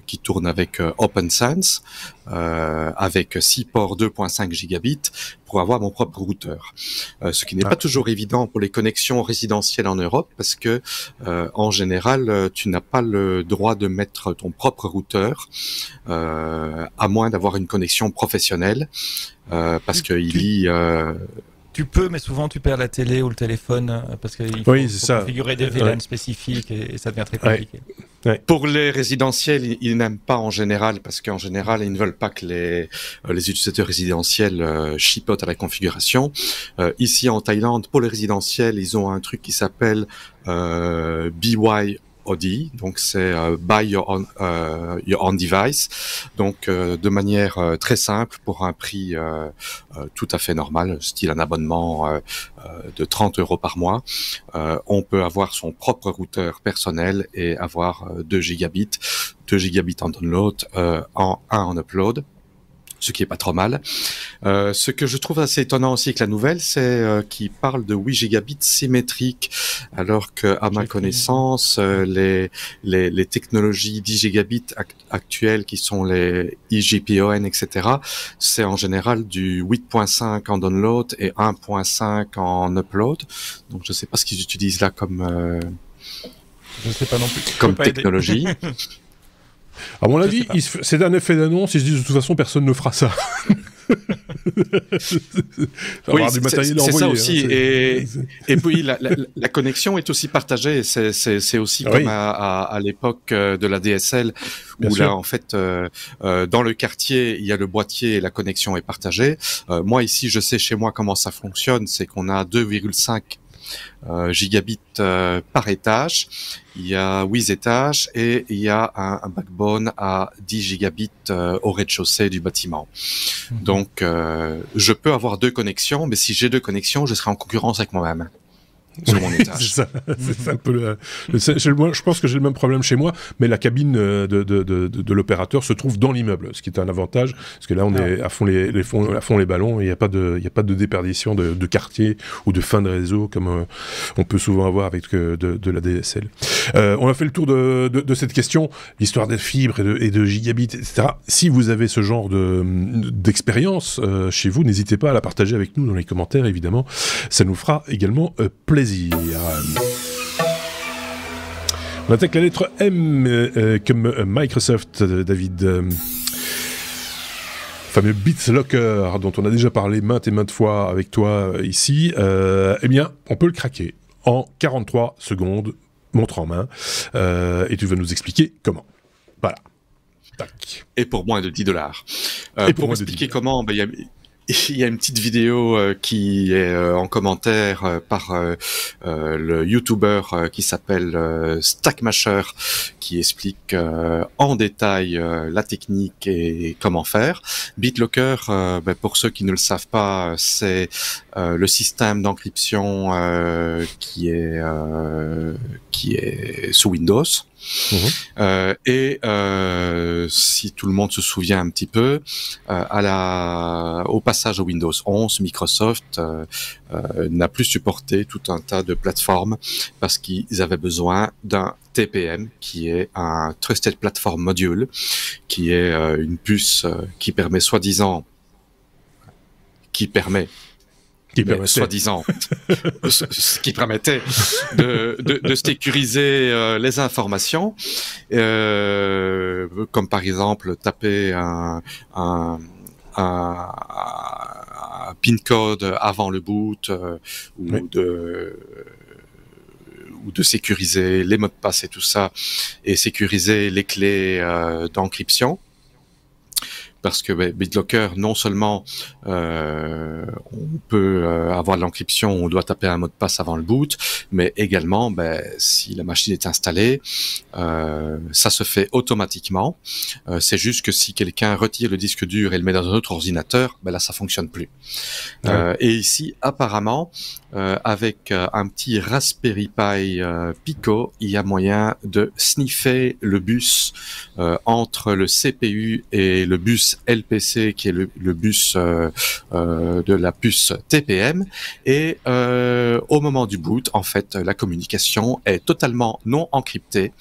qui tourne avec OpenSense, avec 6 ports 2.5 gigabits pour avoir mon propre routeur. Ce qui n'est pas toujours évident pour les connexions résidentielles en Europe, parce que en général, tu n'as pas le droit de mettre ton propre routeur, à moins d'avoir une connexion professionnelle, parce tu peux, mais souvent tu perds la télé ou le téléphone parce qu'il faut configurer des VLAN spécifiques et ça devient très compliqué. Ouais. Pour les résidentiels, ils n'aiment pas en général, parce qu'en général, ils ne veulent pas que les utilisateurs résidentiels chipotent à la configuration. Ici en Thaïlande, pour les résidentiels, ils ont un truc qui s'appelle BYOD, donc c'est Buy Your Own Device, donc de manière très simple pour un prix tout à fait normal, style un abonnement de 30 € par mois. On peut avoir son propre routeur personnel et avoir 2 gigabits en download, en upload, ce qui est pas trop mal. Ce que je trouve assez étonnant aussi avec la nouvelle, c'est qu'il parle de 8 gigabits symétriques, alors que, à ma connaissance, les technologies 10 gigabits actuelles, qui sont les eGPON, etc., c'est en général du 8.5 en download et 1.5 en upload. Donc, je sais pas ce qu'ils utilisent là comme je sais pas non plus. Comme technologie. À mon avis, c'est un effet d'annonce, ils se disent de toute façon personne ne fera ça. Oui, c'est ça aussi. Et puis la connexion est aussi partagée. C'est aussi comme à l'époque de la DSL, où là en fait dans le quartier il y a le boîtier et la connexion est partagée. Moi ici, je sais chez moi comment ça fonctionne, c'est qu'on a 2,5 gigabits par étage, il y a 8 étages et il y a un backbone à 10 gigabits au rez-de-chaussée du bâtiment. Donc je peux avoir 2 connexions, mais si j'ai 2 connexions, je serai en concurrence avec moi-même sur mon étage. c'est un peu je pense que j'ai le même problème chez moi, mais la cabine de l'opérateur se trouve dans l'immeuble, ce qui est un avantage, parce que là on est à fond les ballons, et il n'y a pas de déperdition de quartier ou de fin de réseau comme on peut souvent avoir avec de la DSL. On a fait le tour de cette question, l'histoire des fibres et de gigabits, etc. Si vous avez ce genre d'expérience chez vous, n'hésitez pas à la partager avec nous dans les commentaires, évidemment, ça nous fera également plaisir. On attaque la lettre M comme Microsoft, David. Fameux BitLocker dont on a déjà parlé maintes et maintes fois avec toi ici. Eh bien, on peut le craquer en 43 secondes, montre en main, et tu vas nous expliquer comment. Voilà. Tac. Et pour moins de $10. Pour expliquer comment, il y a une petite vidéo qui est en commentaire par le YouTuber qui s'appelle Stackmasher, qui explique en détail la technique et comment faire. BitLocker, pour ceux qui ne le savent pas, c'est le système d'encryption qui est sous Windows. Et si tout le monde se souvient un petit peu, au passage au Windows 11, Microsoft n'a plus supporté tout un tas de plateformes parce qu'ils avaient besoin d'un TPM, qui est un Trusted Platform Module, qui est une puce qui permet soi-disant soi-disant, ce qui permettait de sécuriser les informations, comme par exemple taper un PIN code avant le boot, ou de sécuriser les mots de passe et tout ça, et sécuriser les clés d'encryption. Parce que BitLocker, non seulement on peut avoir de l'encryption, on doit taper un mot de passe avant le boot, mais également, si la machine est installée, ça se fait automatiquement. C'est juste que si quelqu'un retire le disque dur et le met dans un autre ordinateur, là ça fonctionne plus. Ouais. Et ici, apparemment, avec un petit Raspberry Pi Pico, il y a moyen de sniffer le bus entre le CPU et le bus LPC, qui est le bus de la puce TPM, et au moment du boot, en fait, la communication est totalement non encryptée,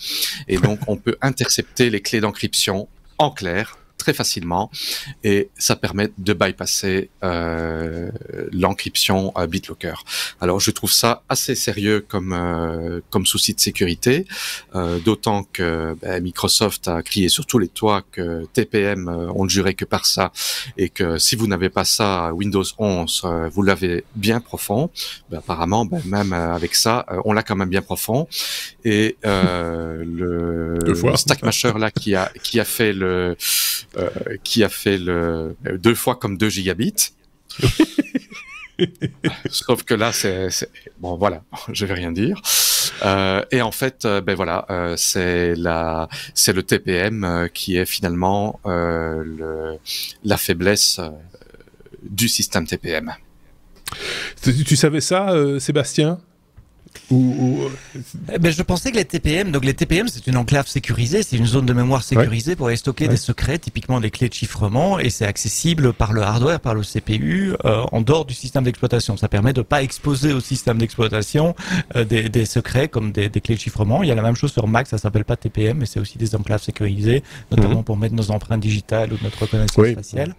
et donc on peut intercepter les clés d'encryption en clair très facilement, et ça permet de bypasser l'encryption à BitLocker. Alors je trouve ça assez sérieux comme souci de sécurité, d'autant que Microsoft a crié sur tous les toits que TPM, on ne jurait que par ça, et que si vous n'avez pas ça Windows 11, vous l'avez bien profond. Apparemment, même avec ça, on l'a quand même bien profond, et le Stackmasher là qui a fait le 2 fois comme 2 gigabits. Sauf que là, c'est bon, voilà, je vais rien dire. Et en fait, c'est le TPM qui est finalement la faiblesse du système TPM. Tu savais ça, Sébastien ? Je pensais que les TPM, c'est une enclave sécurisée, c'est une zone de mémoire sécurisée pour aller stocker des secrets, typiquement des clés de chiffrement, et c'est accessible par le hardware, par le CPU, en dehors du système d'exploitation. Ça permet de pas exposer au système d'exploitation des secrets comme des clés de chiffrement. Il y a la même chose sur Mac, ça s'appelle pas TPM, mais c'est aussi des enclaves sécurisées, notamment pour mettre nos empreintes digitales ou notre reconnaissance faciale.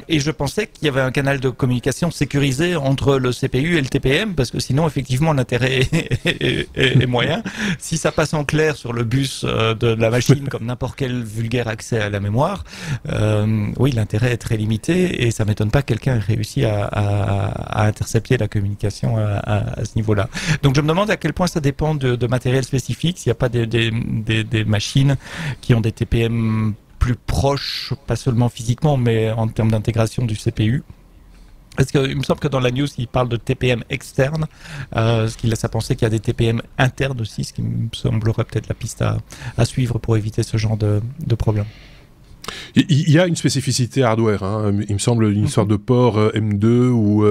Et je pensais qu'il y avait un canal de communication sécurisé entre le CPU et le TPM, parce que sinon, effectivement, l'intérêt est moyen. Si ça passe en clair sur le bus de la machine, comme n'importe quel vulgaire accès à la mémoire, oui, l'intérêt est très limité, et ça m'étonne pas que quelqu'un ait réussi à intercepter la communication à ce niveau-là. Donc je me demande à quel point ça dépend de matériel spécifique, s'il n'y a pas des machines qui ont des TPM plus proches, pas seulement physiquement, mais en termes d'intégration du CPU. Parce qu'il me semble que dans la news, il parle de TPM externe, ce qui laisse à penser qu'il y a des TPM internes aussi, ce qui me semblerait peut-être la piste à suivre pour éviter ce genre de problème. Il y a une spécificité hardware, hein. Il me semble une histoire de port M2 ou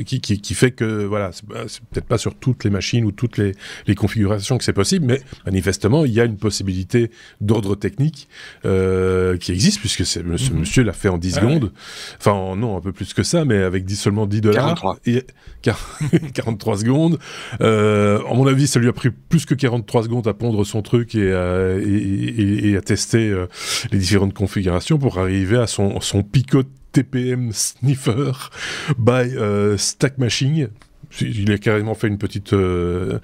qui fait que voilà, c'est peut-être pas sur toutes les machines ou toutes les configurations que c'est possible, mais manifestement il y a une possibilité d'ordre technique qui existe, puisque ce monsieur l'a fait en 10 secondes, enfin non, un peu plus que ça, mais avec seulement $10 et 43 secondes. À mon avis, ça lui a pris plus que 43 secondes à pondre son truc et à tester les différentes configurations pour arriver à son Pico TPM Sniffer by Stackmasher. Il a carrément fait une petite, un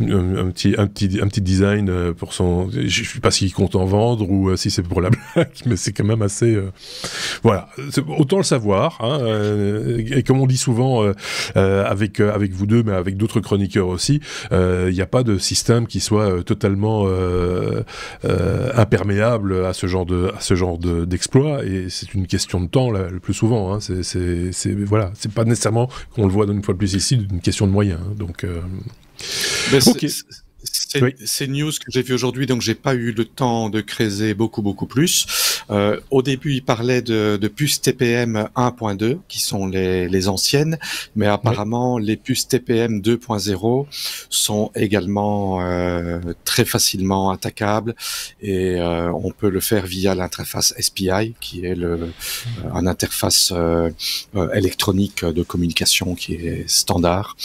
petit design pour son. Je sais pas s'il compte en vendre ou si c'est pour la blague, mais c'est quand même assez. Voilà, autant le savoir. Hein, et comme on dit souvent avec vous deux, mais avec d'autres chroniqueurs aussi, il n'y a pas de système qui soit totalement imperméable à ce genre d'exploit. Et c'est une question de temps là, le plus souvent. Hein, voilà, c'est pas nécessairement qu'on le voit une fois de plus ici, une question de moyens. Hein, donc, ok. C'est news que j'ai vu aujourd'hui, donc j'ai pas eu le temps de creuser beaucoup plus. Au début, il parlait de puces TPM 1.2, qui sont les anciennes, mais apparemment les puces TPM 2.0 sont également très facilement attaquables et on peut le faire via l'interface SPI, qui est un interface électronique de communication qui est standard.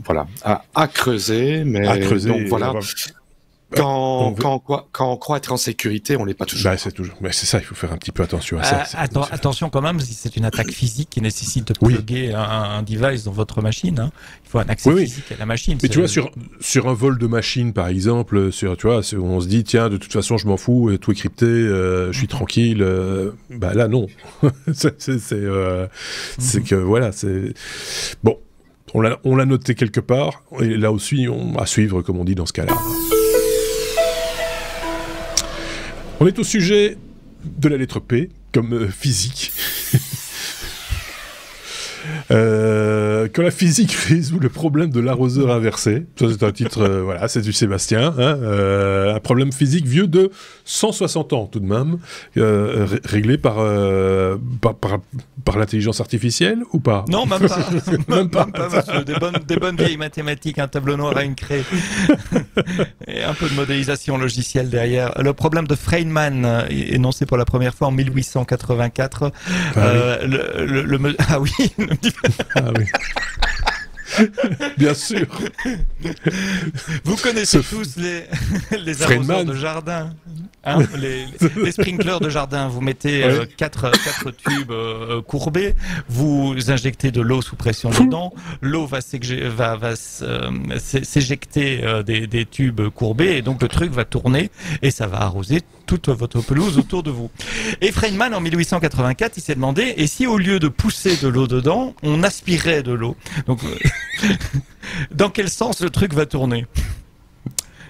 Voilà, à creuser, mais donc voilà. Quand on croit être en sécurité, on l'est pas toujours. Mais c'est ça, il faut faire un petit peu attention à ça. Attention quand même, si c'est une attaque physique qui nécessite de plugger un device dans votre machine, hein, il faut un accès physique à la machine. Mais tu vois, sur un vol de machine, par exemple, tu vois, on se dit, tiens, de toute façon, je m'en fous, tout est crypté, je suis tranquille. Là, non. c'est que, voilà, c'est... Bon, on l'a noté quelque part, et là aussi, à suivre, comme on dit dans ce cas-là. On est au sujet de la lettre P, comme physique. Quand la physique résout le problème de l'arroseur inversé, ça c'est un titre, voilà, c'est du Sébastien, hein, un problème physique vieux de 160 ans tout de même, réglé par l'intelligence artificielle ou pas? Non, même pas. même pas monsieur. Des bonnes vieilles mathématiques, un tableau noir à une craie et un peu de modélisation logicielle derrière. Le problème de Feynman, énoncé pour la première fois en 1884. Ah oui. Ah oui. Bien sûr. Vous connaissez tous les arroseurs de jardin, hein, les sprinklers de jardin. Vous mettez 4 tubes courbés, vous injectez de l'eau sous pression dedans, l'eau va s'éjecter des tubes courbés et donc le truc va tourner et ça va arroser toute votre pelouse autour de vous. Et Feynman en 1884, il s'est demandé, et si au lieu de pousser de l'eau dedans, on aspirait de l'eau? Donc dans quel sens le truc va tourner?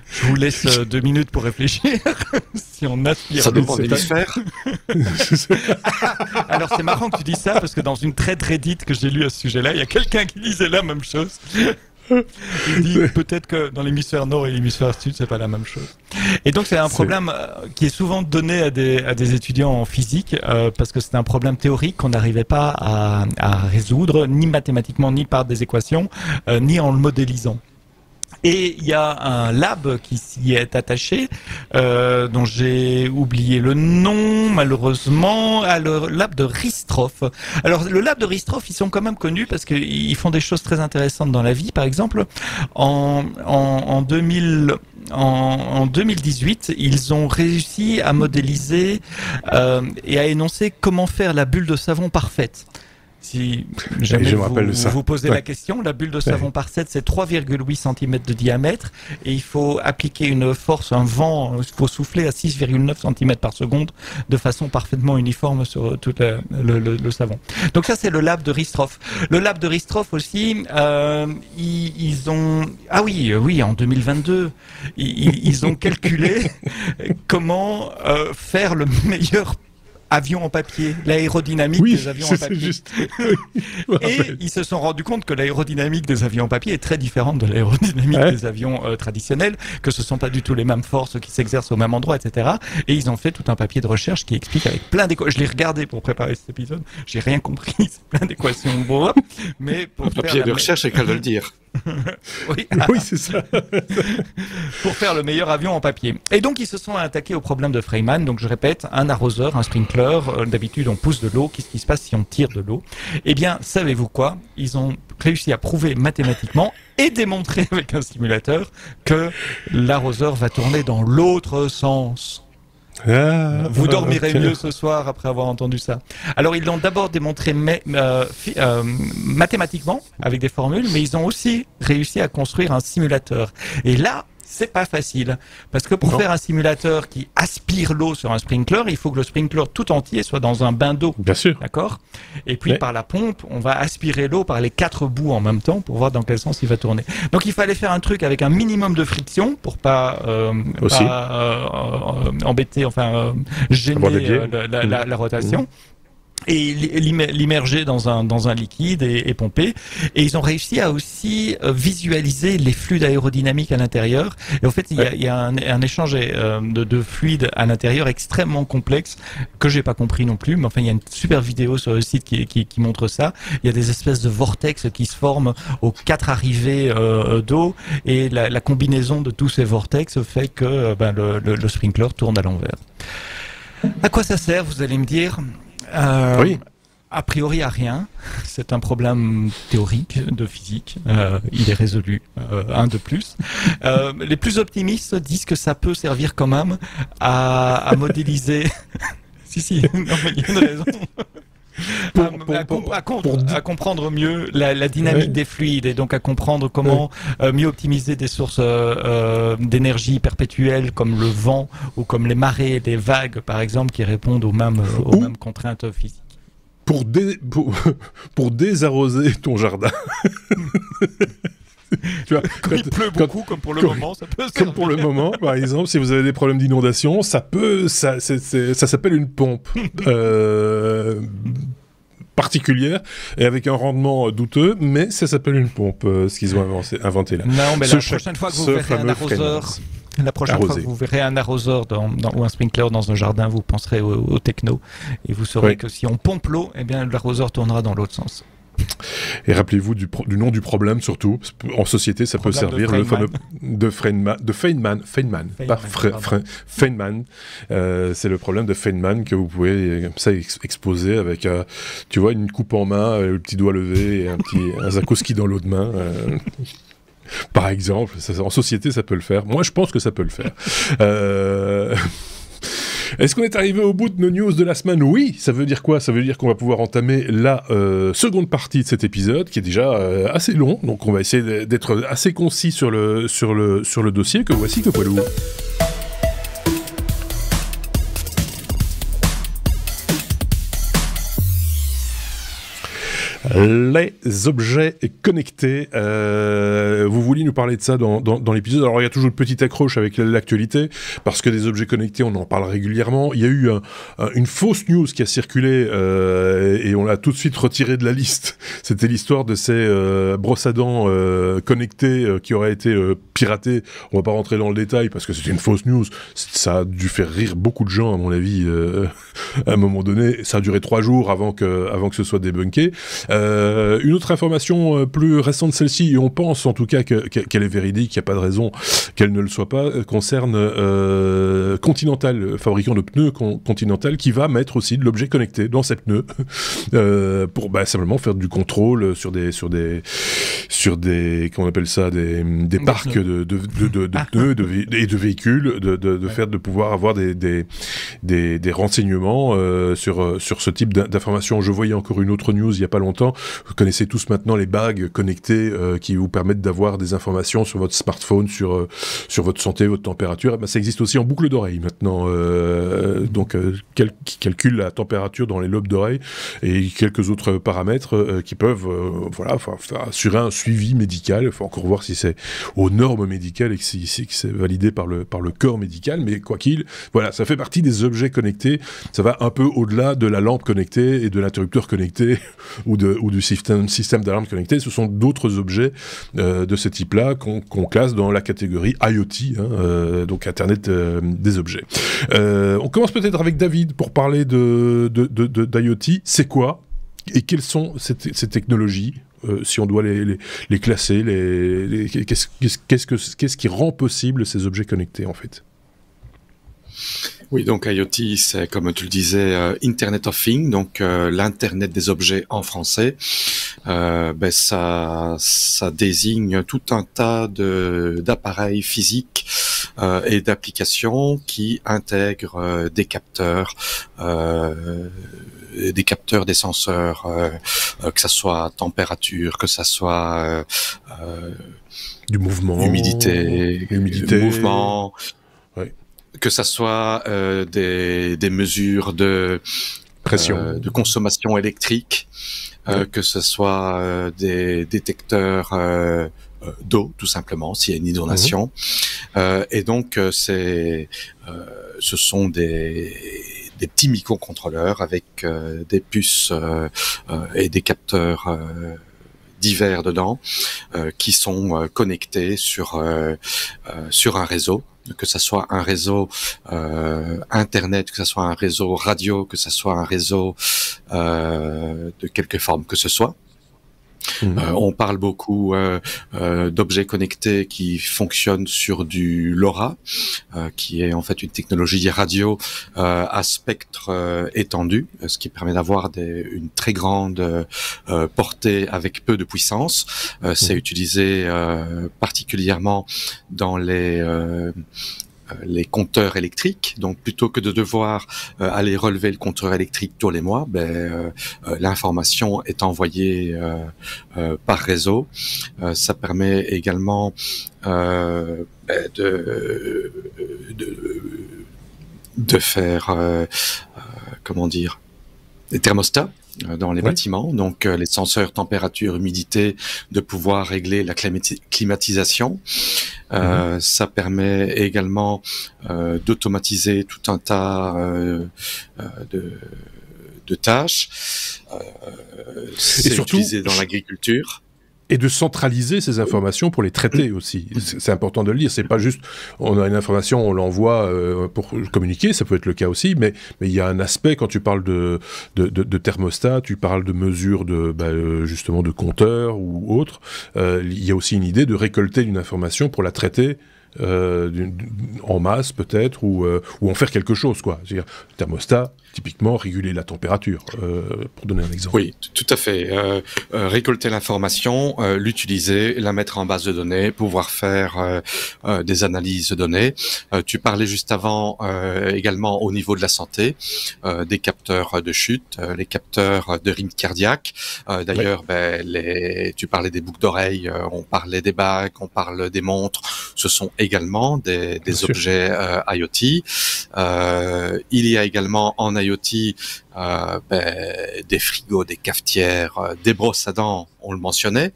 Je vous laisse 2 minutes pour réfléchir. Si on aspire... Ça dépend des hémisphères. Alors c'est marrant que tu dis ça, parce que dans une thread Reddit que j'ai lue à ce sujet-là, il y a quelqu'un qui disait la même chose. Il dit peut-être que dans l'hémisphère nord et l'hémisphère sud, c'est pas la même chose. Et donc c'est un problème qui est souvent donné à des étudiants en physique, parce que c'est un problème théorique qu'on n'arrivait pas à résoudre, ni mathématiquement, ni par des équations, ni en le modélisant. Et il y a un lab qui s'y est attaché, dont j'ai oublié le nom, malheureusement, le lab de Ristroff. Alors, le lab de Ristroff, ils sont quand même connus parce qu'ils font des choses très intéressantes dans la vie. Par exemple, en 2018, ils ont réussi à modéliser et à énoncer comment faire la bulle de savon parfaite. Si jamais vous posez la question, la bulle de savon parfaite, c'est 3,8 cm de diamètre et il faut appliquer une force, un vent, il faut souffler à 6,9 cm par seconde de façon parfaitement uniforme sur tout le savon. Donc ça, c'est le lab de Ristroff. Le lab de Ristroff aussi, ils ont... Ah oui, en 2022, ils ont calculé comment faire le meilleur avions en papier, l'aérodynamique des avions en papier. Juste. Et ils se sont rendus compte que l'aérodynamique des avions en papier est très différente de l'aérodynamique des avions traditionnels, que ce ne sont pas du tout les mêmes forces qui s'exercent au même endroit, etc. Et ils ont fait tout un papier de recherche qui explique avec plein d'équations. Je l'ai regardé pour préparer cet épisode, j'ai rien compris, c'est plein d'équations. Mais pour papier de recherche, c'est qu'à le dire. Oui, c'est ça. Pour faire le meilleur avion en papier. Et donc, ils se sont attaqués au problème de Feynman. Donc, je répète, un arroseur, un sprinkler, d'habitude, on pousse de l'eau. Qu'est-ce qui se passe si on tire de l'eau? Eh bien, savez-vous quoi? Ils ont réussi à prouver mathématiquement et démontrer avec un simulateur que l'arroseur va tourner dans l'autre sens. Vous dormirez mieux ce soir après avoir entendu ça. Alors, ils l'ont d'abord démontré mathématiquement, avec des formules, mais ils ont aussi réussi à construire un simulateur. Et là, c'est pas facile. Parce que pour faire un simulateur qui aspire l'eau sur un sprinkler, il faut que le sprinkler tout entier soit dans un bain d'eau. Bien sûr. D'accord? Et puis, par la pompe, on va aspirer l'eau par les 4 bouts en même temps pour voir dans quel sens il va tourner. Donc, il fallait faire un truc avec un minimum de friction pour pas, embêter, gêner la rotation. Et l'immerger dans un liquide et pomper. Et ils ont réussi à aussi visualiser les fluides aérodynamiques à l'intérieur. Et en fait, il y a un échange de fluides à l'intérieur extrêmement complexe que j'ai pas compris non plus. Mais enfin, il y a une super vidéo sur le site qui montre ça. Il y a des espèces de vortex qui se forment aux 4 arrivées d'eau. Et la combinaison de tous ces vortex fait que le sprinkler tourne à l'envers. À quoi ça sert, vous allez me dire? Oui. A priori à rien. C'est un problème théorique de physique. Il est résolu. Un de plus. Les plus optimistes disent que ça peut servir quand même à modéliser. si. Non, mais il y a une raison. À comprendre mieux la dynamique des fluides et donc à comprendre comment mieux optimiser des sources d'énergie perpétuelles comme le vent ou comme les marées, les vagues par exemple qui répondent aux mêmes contraintes physiques. Pour désarroser ton jardin. Tu vois, quand il pleut beaucoup, comme pour le moment, ça peut servir. Comme pour le moment, par exemple, si vous avez des problèmes d'inondation, ça s'appelle une pompe particulière et avec un rendement douteux, mais ça s'appelle une pompe, ce qu'ils ont inventé là. Non, mais la prochaine fois que vous verrez un arroseur, fois que vous verrez un arroseur ou un sprinkler dans un jardin, vous penserez au techno et vous saurez que si on pompe l'eau, eh bien l'arroseur tournera dans l'autre sens. Et rappelez-vous du nom du problème surtout. En société, ça peut servir le fameux de Feynman. C'est le problème de Feynman que vous pouvez comme ça exposer avec, tu vois, une coupe en main, le petit doigt levé et un Zakowski dans l'autre main. Par exemple, en société, ça peut le faire. Moi, je pense que ça peut le faire. Est-ce qu'on est arrivé au bout de nos news de la semaine? Oui, ça veut dire quoi? Ça veut dire qu'on va pouvoir entamer la seconde partie de cet épisode, qui est déjà assez long, donc on va essayer d'être assez concis sur le dossier, que voici que Poilou. Les objets connectés. Vous vouliez nous parler de ça dans l'épisode. Alors il y a toujours une petite accroche avec l'actualité, parce que des objets connectés, on en parle régulièrement. Il y a eu une fausse news qui a circulé et on l'a tout de suite retiré de la liste. C'était l'histoire de ces brosses à dents connectées qui auraient été piratées. On va pas rentrer dans le détail parce que c'était une fausse news. Ça a dû faire rire beaucoup de gens, à mon avis, à un moment donné. Ça a duré 3 jours avant que ce soit débunké. Une autre information plus récente, celle-ci, et on pense en tout cas qu'elle est véridique, il n'y a pas de raison qu'elle ne le soit pas, concerne Continental, le fabricant de pneus Continental, qui va mettre aussi de l'objet connecté dans ses pneus pour simplement faire du contrôle sur des comment on appelle ça, des parcs de pneus et de véhicules, de pouvoir avoir des renseignements sur ce type d'informations. Je voyais encore une autre news il n'y a pas longtemps. Vous connaissez tous maintenant les bagues connectées qui vous permettent d'avoir des informations sur votre smartphone, sur votre santé, votre température. Ça existe aussi en boucle d'oreille maintenant, qui calcule la température dans les lobes d'oreille et quelques autres paramètres qui peuvent assurer un suivi médical. Il faut encore voir si c'est aux normes médicales et que c'est validé par le corps médical, mais quoi qu'il, voilà, ça fait partie des objets connectés. Ça va un peu au-delà de la lampe connectée et de l'interrupteur connecté ou du système d'alarme connecté. Ce sont d'autres objets de ce type-là qu'on classe dans la catégorie IoT, donc Internet des objets. On commence peut-être avec David pour parler d'IoT. C'est quoi et quelles sont ces technologies, si on doit les classer, qu'est-ce qui rend possible ces objets connectés en fait? Oui, donc IoT, c'est comme tu le disais, Internet of Things, donc l'internet des objets en français. Ça désigne tout un tas d'appareils physiques et d'applications qui intègrent des capteurs, des senseurs, que ça soit température, que ça soit du mouvement, humidité, mouvement, ouais. Que ça soit des mesures de pression, de consommation électrique, que ce soit des détecteurs d'eau, tout simplement, s'il y a une inondation. Et donc, ce sont des petits microcontrôleurs avec des puces et des capteurs divers dedans, qui sont connectés sur un réseau, que ça soit un réseau internet, que ça soit un réseau radio, que ça soit un réseau de quelque forme que ce soit. On parle beaucoup d'objets connectés qui fonctionnent sur du LoRa, qui est en fait une technologie radio à spectre étendu, ce qui permet d'avoir une très grande portée avec peu de puissance. C'est utilisé particulièrement dans les compteurs électriques. Donc plutôt que de devoir aller relever le compteur électrique tous les mois, l'information est envoyée par réseau. Ça permet également de faire comment dire, des thermostats dans les bâtiments, donc les senseurs température, humidité, de pouvoir régler la climatisation. Ça permet également d'automatiser tout un tas de tâches. C'est utilisé dans l'agriculture. Et de centraliser ces informations pour les traiter aussi. C'est important de le dire. C'est pas juste, on a une information, on l'envoie pour communiquer, ça peut être le cas aussi, mais il y a un aspect, quand tu parles de thermostat, tu parles de mesures justement de compteurs ou autres, il y a aussi une idée de récolter une information pour la traiter en masse peut-être, ou en faire quelque chose, quoi. C'est-à-dire, thermostat, typiquement, réguler la température, pour donner un exemple. Oui, tout à fait. Récolter l'information, l'utiliser, la mettre en base de données, pouvoir faire des analyses de données. Tu parlais juste avant également au niveau de la santé, des capteurs de chute, les capteurs de rythme cardiaque. D'ailleurs, tu parlais des boucles d'oreilles, on parlait des bagues, on parle des montres. Ce sont également des objets IoT. Il y a également en IoT des frigos, des cafetières, des brosses à dents, on le mentionnait.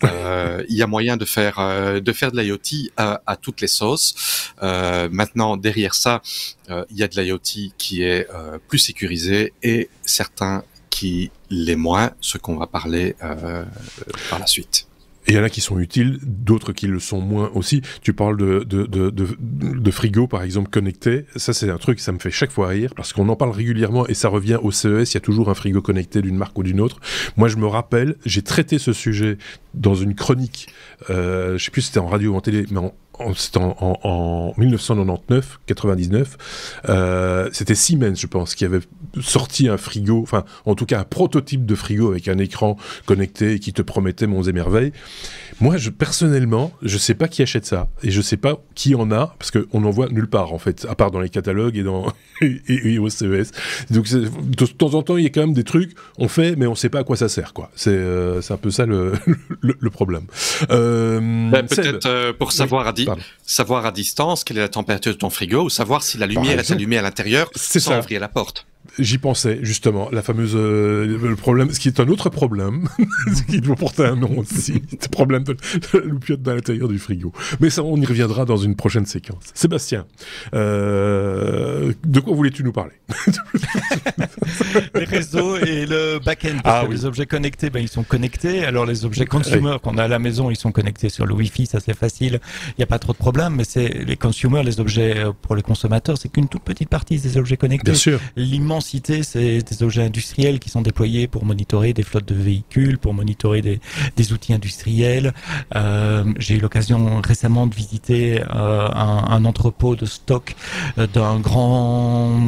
Il y a moyen de faire de l'IoT à toutes les sauces. Maintenant, derrière ça, il y a de l'IoT qui est plus sécurisé et certains qui l'est moins, ce qu'on va parler par la suite. Et il y en a qui sont utiles, d'autres qui le sont moins aussi. Tu parles de frigo, par exemple, connecté. Ça, c'est un truc, ça me fait chaque fois rire, parce qu'on en parle régulièrement et ça revient au CES. Il y a toujours un frigo connecté d'une marque ou d'une autre. Moi, je me rappelle, j'ai traité ce sujet dans une chronique. Je sais plus si c'était en radio ou en télé, mais c'était en 1999, c'était Siemens, je pense, qui avait sorti un frigo, enfin, en tout cas, un prototype de frigo avec un écran connecté et qui te promettait monts et merveilles. Moi, personnellement, je sais pas qui achète ça, et je sais pas qui en a, parce qu'on n'en voit nulle part, en fait, à part dans les catalogues et au CES. Donc, de temps en temps, il y a quand même des trucs, on fait, mais on sait pas à quoi ça sert, quoi. C'est un peu ça le problème. Peut-être pour savoir savoir à distance quelle est la température de ton frigo, ou savoir si la lumière est allumée à l'intérieur sans ouvrir la porte. J'y pensais, justement, la fameuse le problème, ce qui est un autre problème, qui doit porter un nom aussi, le problème de la loupiote dans l'intérieur du frigo. Mais ça, on y reviendra dans une prochaine séquence. Sébastien, de quoi voulais-tu nous parler? Les réseaux et le back-end. Les objets connectés, ils sont connectés. Alors les objets consumer qu'on a à la maison, ils sont connectés sur le Wi-Fi, ça c'est facile. Il n'y a pas trop de problème, mais c'est les consumers, les objets pour les consommateurs, c'est qu'une toute petite partie des objets connectés. Bien sûr. L'immensité, c'est des objets industriels qui sont déployés pour monitorer des flottes de véhicules, pour monitorer des outils industriels. J'ai eu l'occasion récemment de visiter un entrepôt de stock d'un grand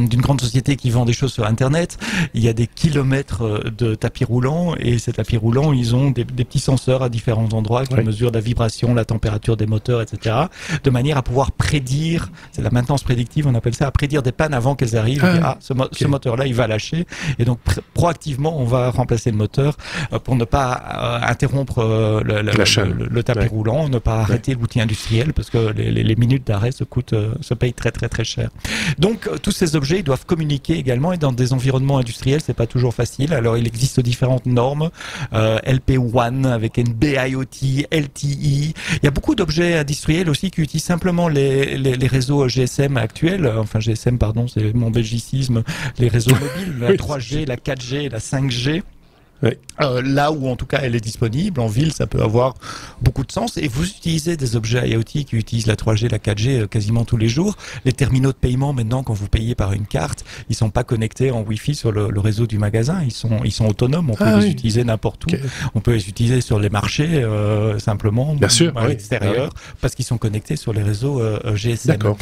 d'une grande société qui vend des choses sur Internet. Il y a des kilomètres de tapis roulants et ces tapis roulants, ils ont des petits senseurs à différents endroits qui mesurent la vibration, la température des moteurs, etc. de manière à pouvoir prédire, c'est la maintenance prédictive, on appelle ça, à prédire des pannes avant qu'elles arrivent. Ce moteur-là, il va lâcher et donc proactivement, on va remplacer le moteur pour ne pas interrompre le tapis roulant, ne pas arrêter l'outil industriel parce que les minutes d'arrêt se payent très très très cher. Donc tous ces objets ils doivent communiquer également et dans des environnements industriels c'est pas toujours facile. Alors il existe différentes normes LP1 avec NB-IoT, LTE. Il y a beaucoup d'objets industriels aussi qui utilisent simplement les réseaux GSM actuels. Enfin GSM pardon, c'est mon belgicisme. Les réseaux mobiles, la 3G, la 4G, la 5G. Oui. Là où en tout cas elle est disponible, en ville ça peut avoir beaucoup de sens et vous utilisez des objets IoT qui utilisent la 3G, la 4G quasiment tous les jours. Les terminaux de paiement maintenant quand vous payez par une carte, ils sont pas connectés en Wi-Fi sur le réseau du magasin, ils sont autonomes, on peut les utiliser n'importe où, on peut les utiliser sur les marchés simplement bien sûr, à l'extérieur parce qu'ils sont connectés sur les réseaux GSM. D'accord.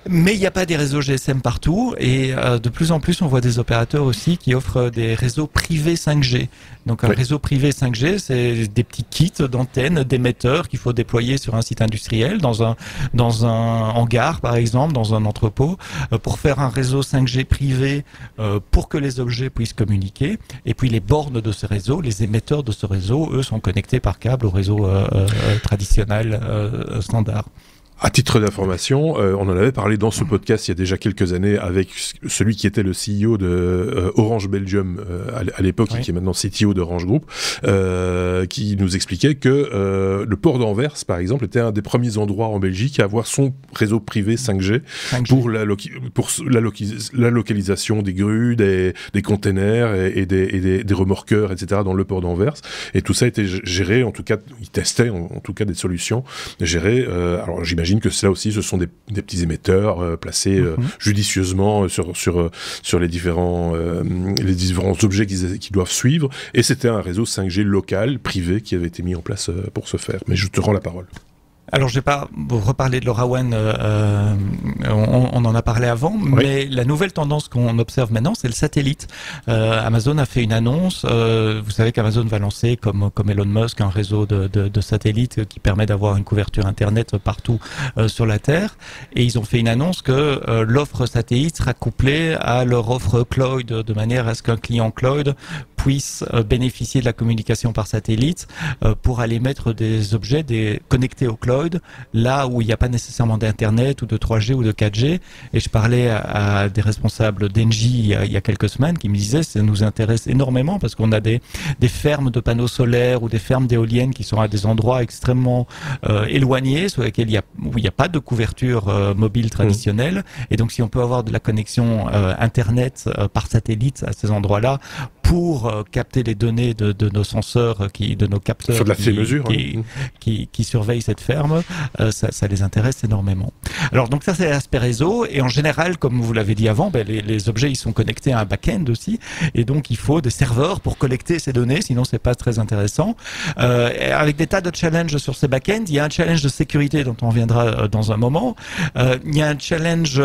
Mais il n'y a pas des réseaux GSM partout et de plus en plus on voit des opérateurs aussi qui offrent des réseaux privés 5G. Donc un réseau privé 5G, c'est des petits kits d'antennes, d'émetteurs qu'il faut déployer sur un site industriel, dans un hangar par exemple, dans un entrepôt, pour faire un réseau 5G privé pour que les objets puissent communiquer. Et puis les bornes de ce réseau, les émetteurs de ce réseau, eux sont connectés par câble au réseau traditionnel standard. À titre d'information, on en avait parlé dans ce podcast il y a déjà quelques années avec celui qui était le CEO de Orange Belgium à l'époque et qui est maintenant CTO d'Orange Group, qui nous expliquait que le port d'Anvers, par exemple, était un des premiers endroits en Belgique à avoir son réseau privé 5G. Pour la localisation des grues, des containers et des remorqueurs, etc. dans le port d'Anvers. Et tout ça était géré, en tout cas, ils testaient en tout cas des solutions gérées. Alors j'imagine que cela aussi, ce sont des petits émetteurs placés judicieusement sur les différents objets qu'ils doivent suivre. Et c'était un réseau 5G local, privé, qui avait été mis en place pour ce faire. Mais je te rends la parole. Alors, je vais pas reparler de LoRaWAN, on en a parlé avant, mais la nouvelle tendance qu'on observe maintenant, c'est le satellite. Amazon a fait une annonce. Vous savez qu'Amazon va lancer, comme Elon Musk, un réseau de satellites qui permet d'avoir une couverture Internet partout sur la Terre. Et ils ont fait une annonce que l'offre satellite sera couplée à leur offre cloud, de manière à ce qu'un client cloud puisse bénéficier de la communication par satellite pour aller mettre des objets connectés au cloud, là où il n'y a pas nécessairement d'internet ou de 3G ou de 4G. Et je parlais à des responsables d'Engie il y a quelques semaines qui me disaient ça nous intéresse énormément parce qu'on a des fermes de panneaux solaires ou des fermes d'éoliennes qui sont à des endroits extrêmement éloignés sur lesquels où il n'y a pas de couverture mobile traditionnelle. Et donc si on peut avoir de la connexion internet par satellite à ces endroits-là pour capter les données de nos senseurs, de nos capteurs sur de la mesure, qui surveillent cette ferme, ça les intéresse énormément. Alors donc ça c'est l'aspect réseau et en général, comme vous l'avez dit avant, les objets ils sont connectés à un back-end aussi et donc il faut des serveurs pour collecter ces données, sinon c'est pas très intéressant. Avec des tas de challenges sur ces back-ends, il y a un challenge de sécurité dont on reviendra dans un moment. Il y a un challenge,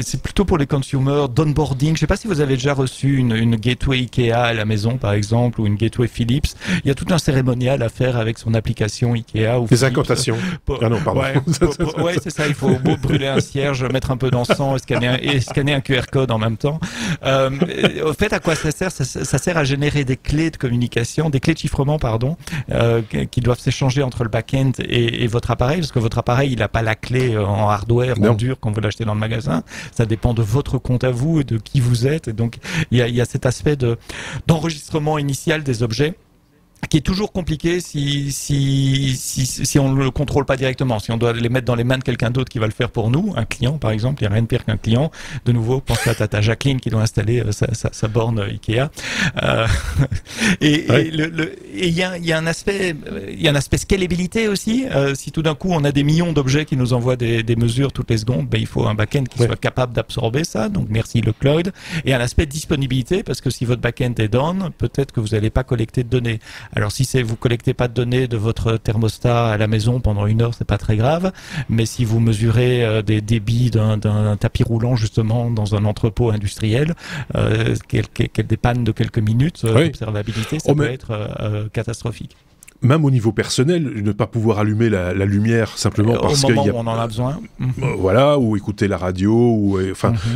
c'est plutôt pour les consumers, d'onboarding. Je sais pas si vous avez déjà reçu une gateway Ikea à la maison par exemple ou une gateway Philips. Il y a tout un cérémonial à faire avec son application Ikea ou des incantations. Ah non, pardon. Ouais, c'est ça. Il faut brûler un cierge, mettre un peu d'encens et scanner un QR code en même temps. Au fait, à quoi ça sert? Ça sert à générer des clés de communication, des clés de chiffrement, pardon, qui doivent s'échanger entre le back-end et votre appareil, parce que votre appareil, il n'a pas la clé en hardware, en dur, quand vous l'achetez dans le magasin. Ça dépend de votre compte à vous et de qui vous êtes. Et donc, il y a cet aspect d'enregistrement initial des objets qui est toujours compliqué si on ne le contrôle pas directement. Si on doit les mettre dans les mains de quelqu'un d'autre qui va le faire pour nous, un client par exemple, il n'y a rien de pire qu'un client. De nouveau, pensez à Tata Jacqueline qui doit installer sa borne Ikea. Et il y a un aspect scalabilité aussi. Si tout d'un coup on a des millions d'objets qui nous envoient des mesures toutes les secondes, il faut un back-end qui soit capable d'absorber ça. Donc merci le cloud. Et un aspect disponibilité parce que si votre back-end est down, peut-être que vous n'allez pas collecter de données. Alors si vous collectez pas de données de votre thermostat à la maison pendant 1 heure, c'est pas très grave. Mais si vous mesurez des débits d'un tapis roulant justement dans un entrepôt industriel, des pannes de quelques minutes d'observabilité, ça peut être catastrophique. Même au niveau personnel, ne pas pouvoir allumer la lumière simplement parce qu'il au moment où on en a besoin. Voilà, ou écouter la radio,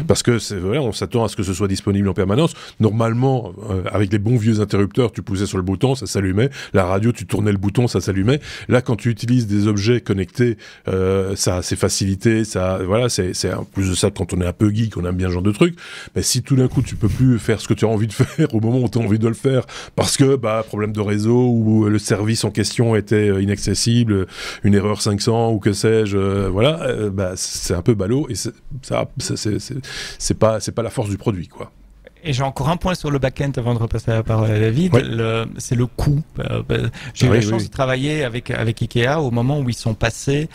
parce que on s'attend à ce que ce soit disponible en permanence. Normalement, avec les bons vieux interrupteurs, tu poussais sur le bouton, ça s'allumait. La radio, tu tournais le bouton, ça s'allumait. Là, quand tu utilises des objets connectés, ça c'est facilité, c'est en plus de ça quand on est un peu geek, on aime bien ce genre de truc. Mais si tout d'un coup tu peux plus faire ce que tu as envie de faire au moment où tu as envie de le faire, parce que problème de réseau ou le service en question était inaccessible, une erreur 500 ou que sais-je, c'est un peu ballot et c'est pas la force du produit, quoi. Et j'ai encore un point sur le back-end avant de repasser la parole à David. C'est le coût. J'ai eu la chance de travailler avec Ikea au moment où ils sont passés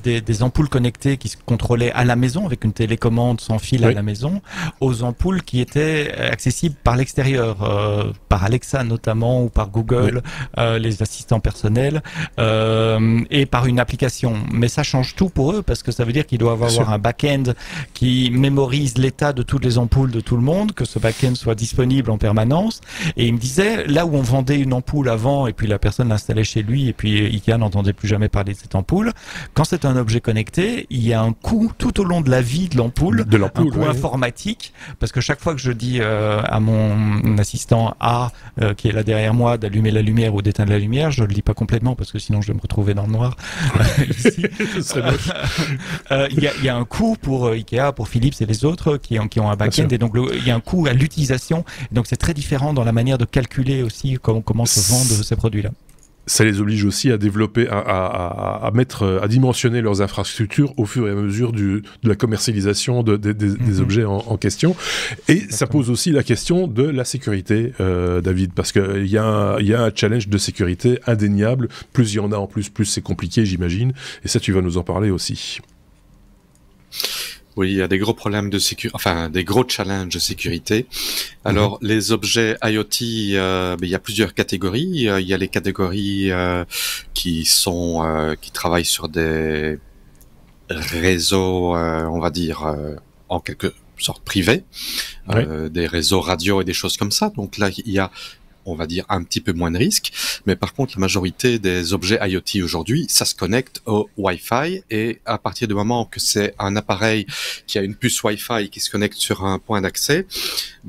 des ampoules connectées qui se contrôlaient à la maison avec une télécommande sans fil à la maison, aux ampoules qui étaient accessibles par l'extérieur, par Alexa notamment ou par Google, les assistants personnels, et par une application. Mais ça change tout pour eux parce que ça veut dire qu'ils doivent avoir un back-end qui mémorise l'état de toutes les ampoules de tout le monde, que ce back-end soit disponible en permanence. Et il me disait, là où on vendait une ampoule avant et puis la personne l'installait chez lui et puis Ikea n'entendait plus jamais parler de cette ampoule, quand c'est un objet connecté, il y a un coût tout au long de la vie de l'ampoule, un coût informatique, parce que chaque fois que je dis à mon assistant A, qui est là derrière moi, d'allumer la lumière ou d'éteindre la lumière, je le dis pas complètement parce que sinon je vais me retrouver dans le noir ici. Il y a un coût pour Ikea, pour Philips et les autres qui ont un back-end, et donc il y a un coût à l'utilisation. Donc c'est très différent dans la manière de calculer aussi comment se vendent ces produits-là. Ça les oblige aussi à développer, à dimensionner leurs infrastructures au fur et à mesure de la commercialisation des objets en question. Et exactement. Ça pose aussi la question de la sécurité, David, parce qu'il y a un challenge de sécurité indéniable. Plus il y en a en plus c'est compliqué, j'imagine. Et ça, tu vas nous en parler aussi. Oui, il y a des gros problèmes de sécurité, des gros challenges de sécurité. Alors, les objets IoT, il y a plusieurs catégories. Il y a les catégories qui travaillent sur des réseaux, on va dire, en quelque sorte privés, des réseaux radio et des choses comme ça. Donc là, il y a, on va dire, un petit peu moins de risques. Mais par contre, la majorité des objets IoT aujourd'hui, ça se connecte au Wi-Fi. Et à partir du moment que c'est un appareil qui a une puce Wi-Fi qui se connecte sur un point d'accès,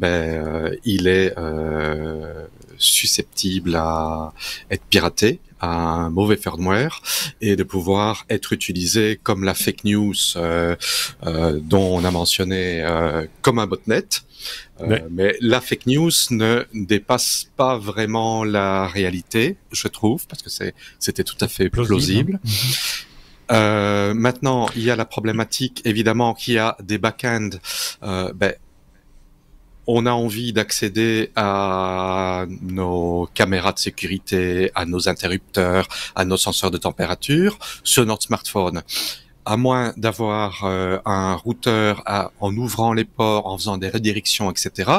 il est susceptible à être piraté, à un mauvais firmware, et de pouvoir être utilisé comme la fake news dont on a mentionné, comme un botnet. Mais la fake news ne dépasse pas vraiment la réalité, je trouve, parce que c'était tout à fait plausible. Maintenant, il y a la problématique, évidemment, qu'il y a des back-ends. On a envie d'accéder à nos caméras de sécurité, à nos interrupteurs, à nos senseurs de température sur notre smartphone. À moins d'avoir un routeur en ouvrant les ports, en faisant des redirections, etc.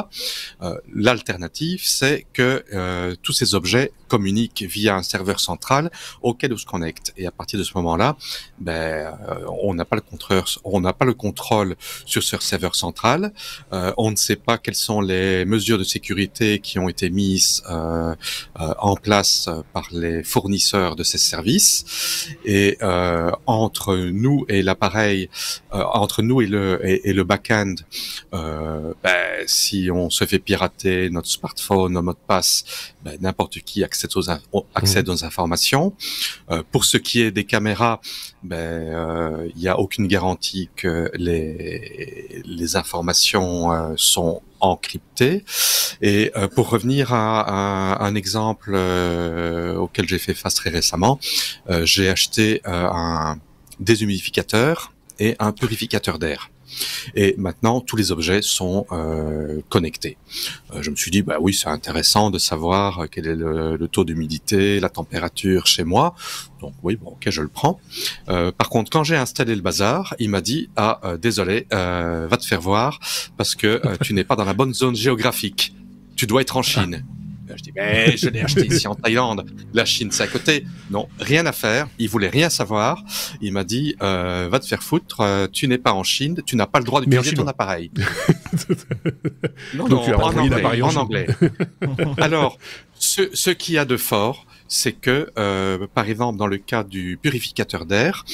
L'alternative, c'est que tous ces objets communiquent via un serveur central auquel on se connecte. Et à partir de ce moment-là, on n'a pas le contrôle sur ce serveur central. On ne sait pas quelles sont les mesures de sécurité qui ont été mises en place par les fournisseurs de ces services. Et entre nous et l'appareil, entre nous et le back-end, si on se fait pirater notre smartphone, nos mots de passe, n'importe qui accède aux informations. Pour ce qui est des caméras, il n'y a aucune garantie que les informations sont encryptées. Et pour revenir à un exemple auquel j'ai fait face très récemment, j'ai acheté un déshumidificateur et un purificateur d'air. Et maintenant, tous les objets sont connectés. Je me suis dit, oui, c'est intéressant de savoir quel est le taux d'humidité, la température chez moi. Donc oui, ok, je le prends. Par contre, quand j'ai installé le bazar, il m'a dit, désolé, va te faire voir parce que tu n'es pas dans la bonne zone géographique. Tu dois être en Chine. Je dis, mais je l'ai acheté ici en Thaïlande. La Chine, c'est à côté. Non, rien à faire. Il voulait rien savoir. Il m'a dit, va te faire foutre. Tu n'es pas en Chine. Tu n'as pas le droit d'utiliser ton appareil. Non, donc, en anglais. Alors, ce qu'il y a de fort, c'est que, par exemple, dans le cas du purificateur d'air,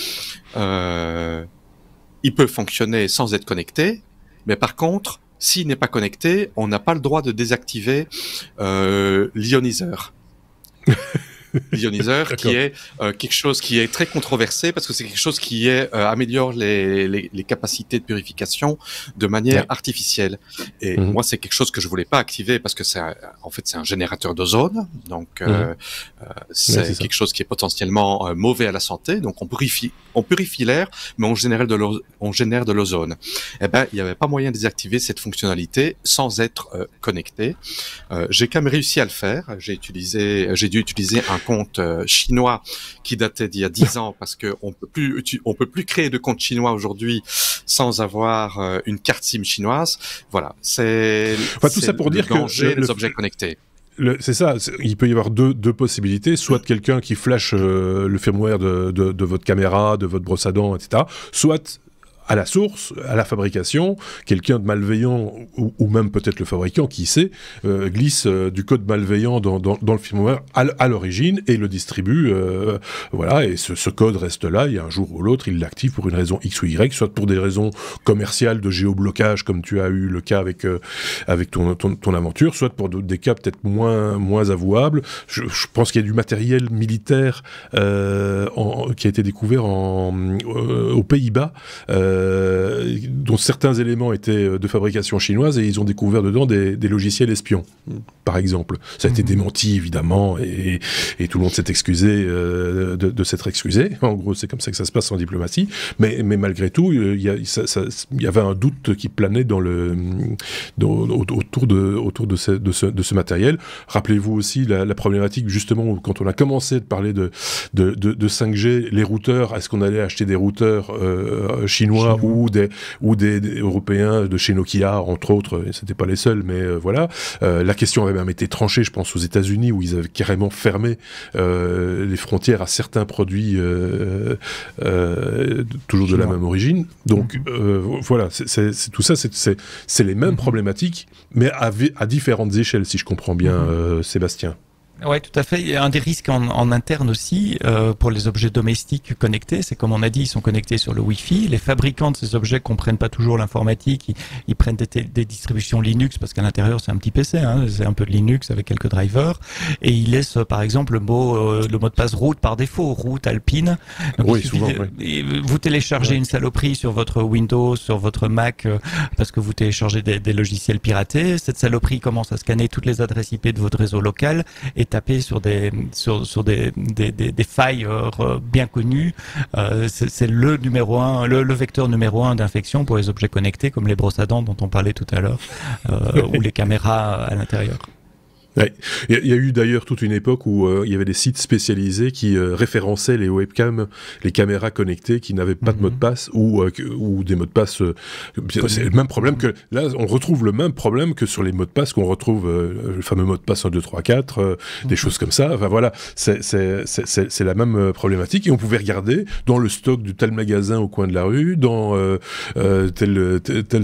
il peut fonctionner sans être connecté, mais par contre, s'il n'est pas connecté, on n'a pas le droit de désactiver l'ioniseur. L'ioniseur qui est quelque chose qui est très controversé parce que c'est quelque chose qui améliore les capacités de purification de manière artificielle. Et moi, c'est quelque chose que je voulais pas activer parce que c'est un générateur d'ozone. Donc, c'est quelque chose qui est potentiellement mauvais à la santé. Donc, on purifie l'air, mais on génère de l'ozone. Eh ben, il n'y avait pas moyen de désactiver cette fonctionnalité sans être connecté. J'ai quand même réussi à le faire. J'ai dû utiliser un compte chinois qui datait d'il y a 10 ans parce que on peut plus créer de compte chinois aujourd'hui sans avoir une carte SIM chinoise. Voilà, c'est tout ça pour dire que les objets connectés. C'est ça, il peut y avoir deux possibilités, soit quelqu'un qui flash le firmware de votre caméra, de votre brosse à dents, etc., soit à la source, à la fabrication, quelqu'un de malveillant, ou même peut-être le fabricant, qui sait, glisse du code malveillant dans le firmware à l'origine et le distribue, voilà, et ce code reste là, et un jour ou l'autre, il l'active pour une raison X ou Y, soit pour des raisons commerciales de géoblocage, comme tu as eu le cas avec ton aventure, soit pour des cas peut-être moins avouables. Je pense qu'il y a du matériel militaire qui a été découvert aux Pays-Bas, dont certains éléments étaient de fabrication chinoise et ils ont découvert dedans des logiciels espions, par exemple. Ça a été démenti, évidemment, et tout le monde s'est excusé de s'être excusé. En gros, c'est comme ça que ça se passe en diplomatie. Mais malgré tout, il y avait un doute qui planait autour de ce matériel. Rappelez-vous aussi la problématique, justement, quand on a commencé de parler de 5G, les routeurs, est-ce qu'on allait acheter des routeurs chinois ou des Européens de chez Nokia, entre autres, et c'était pas les seuls, mais voilà. La question avait même été tranchée, je pense, aux États-Unis, où ils avaient carrément fermé les frontières à certains produits toujours de la même origine. Donc voilà, c'est tout ça, c'est les mêmes problématiques, mais à différentes échelles, si je comprends bien, Sébastien. Oui, tout à fait. Il y a un des risques en interne aussi pour les objets domestiques connectés. C'est comme on a dit, ils sont connectés sur le Wi-Fi. Les fabricants de ces objets comprennent pas toujours l'informatique. Ils prennent des distributions Linux parce qu'à l'intérieur c'est un petit PC, hein, c'est un peu de Linux avec quelques drivers. Et ils laissent par exemple le mot de passe route par défaut, route alpine. Donc, oui, souvent. Vous téléchargez une saloperie sur votre Windows, sur votre Mac parce que vous téléchargez des logiciels piratés. Cette saloperie commence à scanner toutes les adresses IP de votre réseau local et taper sur des failles bien connues. C'est le numéro 1, le vecteur numéro 1 d'infection pour les objets connectés comme les brosses à dents dont on parlait tout à l'heure ou les caméras à l'intérieur. Ouais. Il y a eu d'ailleurs toute une époque où il y avait des sites spécialisés qui référençaient les webcams, les caméras connectées qui n'avaient pas de mot de passe ou des mots de passe. C'est le même problème que là, on retrouve le même problème que sur les mots de passe qu'on retrouve le fameux mot de passe 1, 2, 3, 4, des choses comme ça. Enfin voilà, c'est la même problématique et on pouvait regarder dans le stock de tel magasin au coin de la rue, dans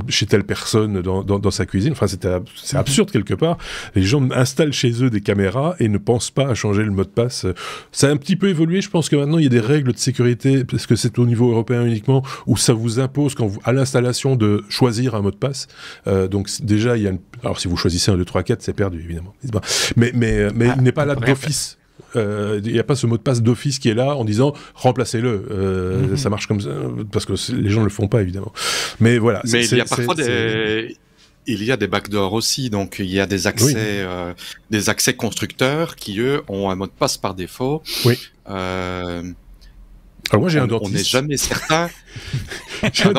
chez telle personne dans sa cuisine. Enfin c'est absurde quelque part. Les gens installent chez eux des caméras et ne pensent pas à changer le mot de passe. Ça a un petit peu évolué, je pense que maintenant il y a des règles de sécurité, parce que c'est au niveau européen uniquement, où ça vous impose à l'installation de choisir un mot de passe. Donc déjà, alors si vous choisissez 1, 2, 3, 4, c'est perdu évidemment. Mais il n'est pas là d'office. Il n'y a pas ce mot de passe d'office qui est là en disant remplacez-le. Ça marche comme ça, parce que les gens ne le font pas évidemment. Mais voilà. Mais il y a parfois il y a des backdoors aussi, donc il y a des accès constructeurs qui, eux, ont un mot de passe par défaut. Oui. Alors moi j'ai un On dentiste. n'est jamais certain. J'ai un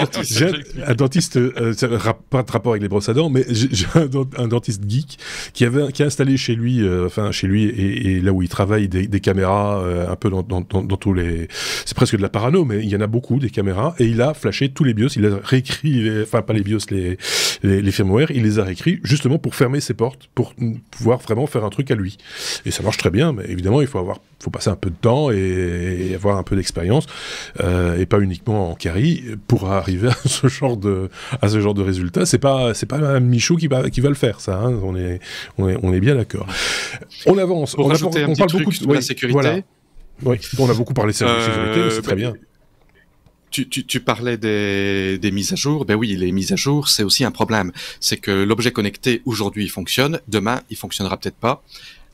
dentiste, ça n'a pas de rapport avec les brosses à dents, mais j'ai un dentiste geek qui a installé chez lui, et là où il travaille, des caméras un peu dans tous les... C'est presque de la parano, mais il y en a beaucoup, des caméras, et il a flashé tous les BIOS, il a réécrit, pas les BIOS, les firmware, il les a réécrits justement pour fermer ses portes, pour pouvoir vraiment faire un truc à lui. Et ça marche très bien, mais évidemment il faut passer un peu de temps et avoir un peu d'expérience, et pas uniquement en carry, pour arriver à ce genre de résultat. C'est pas Mme Michaud qui va le faire, ça, hein. On est bien d'accord. On avance. Pour rajouter un petit truc sur la sécurité. Voilà. Oui, on a beaucoup parlé de sécurité, mais c'est très bien. Tu parlais des mises à jour. Ben oui, les mises à jour, c'est aussi un problème. C'est que l'objet connecté, aujourd'hui, il fonctionne. Demain, il fonctionnera peut-être pas.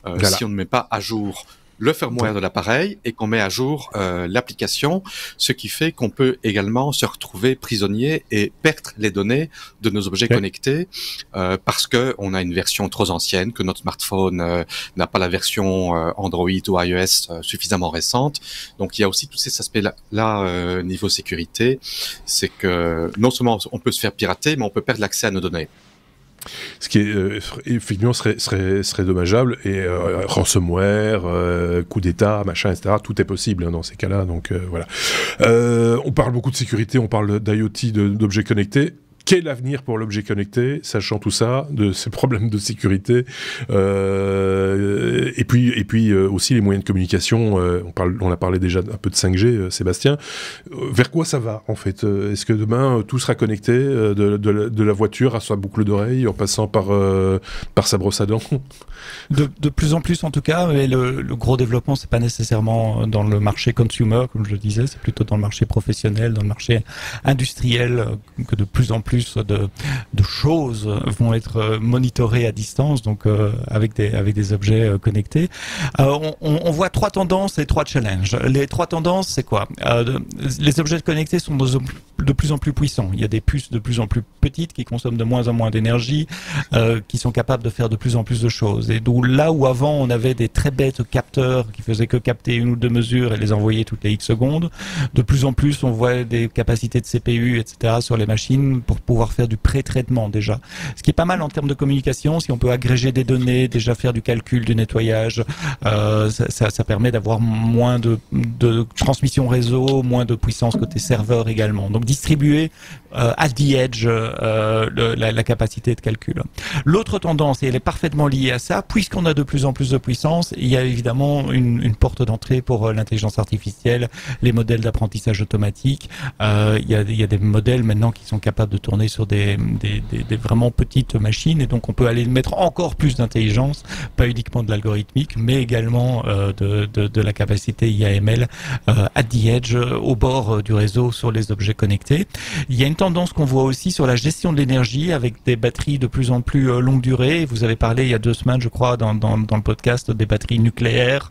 Voilà. Si on ne met pas à jour le firmware de l'appareil et qu'on met à jour l'application, ce qui fait qu'on peut également se retrouver prisonnier et perdre les données de nos objets connectés parce que on a une version trop ancienne, que notre smartphone n'a pas la version Android ou iOS suffisamment récente. Donc il y a aussi tous ces aspects-là niveau sécurité, c'est que non seulement on peut se faire pirater, mais on peut perdre l'accès à nos données. Ce qui est effectivement serait dommageable, et ransomware, coup d'État, machin, etc. Tout est possible, hein, dans ces cas-là. Donc voilà. On parle beaucoup de sécurité, on parle d'IoT, d'objets connectés. Quel avenir pour l'objet connecté, sachant tout ça, de ces problèmes de sécurité, et puis aussi les moyens de communication. On a parlé déjà un peu de 5G, Sébastien. Vers quoi ça va, en fait? Est-ce que demain tout sera connecté, de la voiture à sa boucle d'oreille, en passant par sa brosse à dents? De plus en plus, en tout cas, mais le gros développement, c'est pas nécessairement dans le marché consumer, comme je le disais, c'est plutôt dans le marché professionnel, dans le marché industriel, que de plus en plus de choses vont être monitorées à distance, donc avec des objets connectés. On voit 3 tendances et 3 challenges. Les 3 tendances, c'est quoi? Les objets connectés sont de plus en plus puissants. Il y a des puces de plus en plus petites qui consomment de moins en moins d'énergie, qui sont capables de faire de plus en plus de choses. Et d'où là où avant on avait des très bêtes capteurs qui faisaient que capter 1 ou 2 mesures et les envoyer toutes les X secondes, de plus en plus on voit des capacités de CPU, etc. sur les machines pour pouvoir faire du pré-traitement déjà. Ce qui est pas mal en termes de communication, si on peut agréger des données, déjà faire du calcul, du nettoyage, ça permet d'avoir moins de transmission réseau, moins de puissance côté serveur également. Donc distribuer at the edge la capacité de calcul. L'autre tendance, et elle est parfaitement liée à ça, puisqu'on a de plus en plus de puissance, il y a évidemment une porte d'entrée pour l'intelligence artificielle, les modèles d'apprentissage automatique. Il y a des modèles maintenant qui sont capables de tourner sur des vraiment petites machines, et donc on peut aller mettre encore plus d'intelligence, pas uniquement de l'algorithmique, mais également de la capacité IAML at the edge, au bord du réseau, sur les objets connectés. Il y a une tendance qu'on voit aussi sur la gestion de l'énergie, avec des batteries de plus en plus longue durée. Vous avez parlé il y a 2 semaines, je crois, dans le podcast, des batteries nucléaires.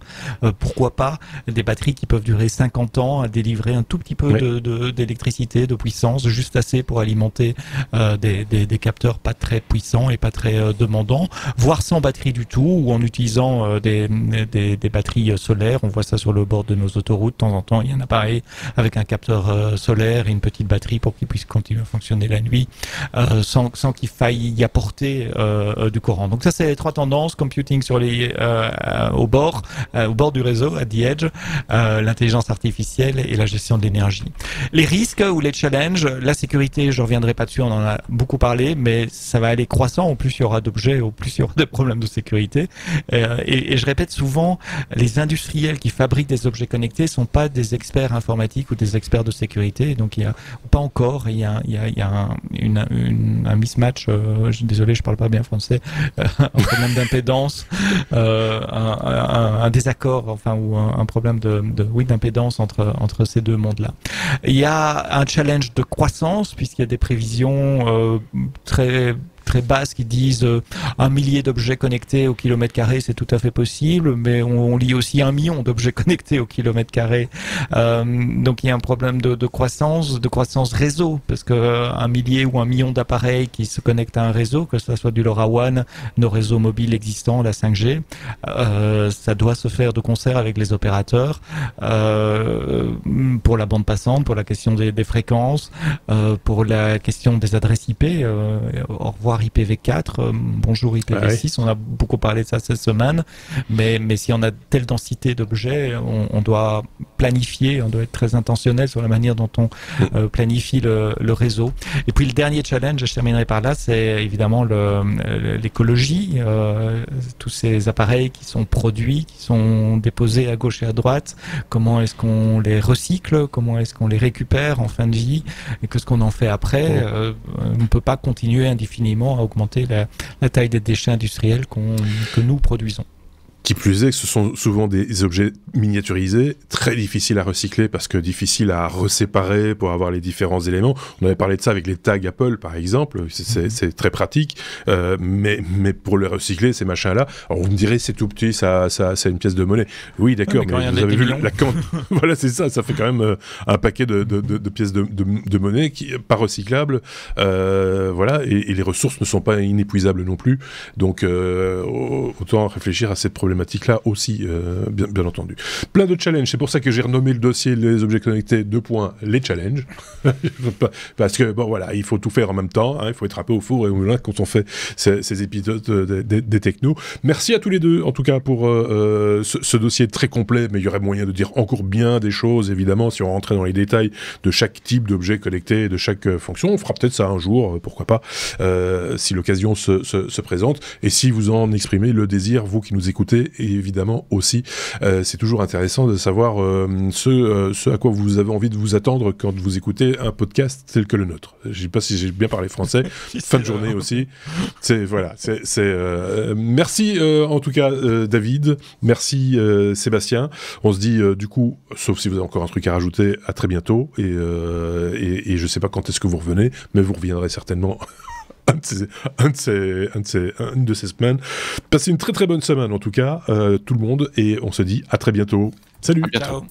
Pourquoi pas des batteries qui peuvent durer 50 ans, à délivrer un tout petit peu d'électricité, de puissance, juste assez pour alimenter des capteurs pas très puissants et pas très demandants, voire sans batterie du tout, ou en utilisant des batteries solaires. On voit ça sur le bord de nos autoroutes. De temps en temps, il y a un appareil avec un capteur solaire et une petite batterie pour qu'il puisse continuer à fonctionner la nuit, sans qu'il faille y apporter du courant. Donc ça, c'est les 3 tendances: computing sur au bord du réseau, at the edge, l'intelligence artificielle et la gestion de l'énergie. Les risques ou les challenges, la sécurité, je reviendrai pas dessus, on en a beaucoup parlé, mais ça va aller croissant. Au plus il y aura d'objets, au plus il y aura des problèmes de sécurité. Et je répète souvent, les industriels qui fabriquent des objets connectés sont pas des experts informatiques ou des experts de sécurité. Donc il y a pas encore, il y a un mismatch. Désolé, je parle pas bien français. Un problème d'impédance, un désaccord, enfin, ou un problème d'impédance entre ces deux mondes-là. Il y a un challenge de croissance, puisqu'il y a des prévisions très très basses qui disent 1 millier d'objets connectés au kilomètre carré, c'est tout à fait possible, mais on lit aussi 1 million d'objets connectés au kilomètre carré. Donc il y a un problème de croissance réseau, parce que 1 millier ou 1 million d'appareils qui se connectent à un réseau, que ce soit du LoRaWAN, nos réseaux mobiles existants, la 5G, ça doit se faire de concert avec les opérateurs pour la bande passante, pour la question des fréquences, pour la question des adresses IP. Au revoir IPv4, bonjour IPv6. On a beaucoup parlé de ça cette semaine, mais si on a telle densité d'objets, on doit planifier, on doit être très intentionnel sur la manière dont on planifie le réseau. Et puis le dernier challenge, je terminerai par là, c'est évidemment l'écologie. Tous ces appareils qui sont produits, qui sont déposés à gauche et à droite, comment est-ce qu'on les recycle, comment est-ce qu'on les récupère en fin de vie, et qu'est-ce qu'on en fait après. On ne peut pas continuer indéfiniment à augmenter la taille des déchets industriels que nous produisons. Qui plus est, ce sont souvent des objets miniaturisés, très difficiles à recycler parce que difficiles à reséparer pour avoir les différents éléments. On avait parlé de ça avec les tags Apple, par exemple. C'est très pratique, mais pour les recycler, ces machins-là, alors vous me direz, c'est tout petit, ça c'est une pièce de monnaie. Oui, d'accord, mais vous avez vu la voilà, c'est ça. Ça fait quand même un paquet de pièces de monnaie qui pas recyclables. Voilà, et les ressources ne sont pas inépuisables non plus. Donc, autant réfléchir à cette problématique là aussi, bien entendu. Plein de challenges, c'est pour ça que j'ai renommé le dossier les objets connectés, les challenges. Parce que, bon voilà, il faut tout faire en même temps, hein, il faut être un peu au four et au moulin quand on fait ces épisodes des technos. Merci à tous les deux, en tout cas, pour ce dossier très complet, mais il y aurait moyen de dire encore bien des choses, évidemment, si on rentrait dans les détails de chaque type d'objet connecté, de chaque fonction. On fera peut-être ça un jour, pourquoi pas, si l'occasion se présente, et si vous en exprimez le désir, vous qui nous écoutez, et évidemment aussi, c'est toujours intéressant de savoir ce à quoi vous avez envie de vous attendre quand vous écoutez un podcast tel que le nôtre. Je ne sais pas si j'ai bien parlé français. Fin de journée aussi. Merci en tout cas David, merci Sébastien. On se dit du coup, sauf si vous avez encore un truc à rajouter, à très bientôt. Et je ne sais pas quand est-ce que vous revenez, mais vous reviendrez certainement. Une de ces semaines. Passez une très très bonne semaine en tout cas, tout le monde, et on se dit à très bientôt. Salut. À bientôt. Ciao.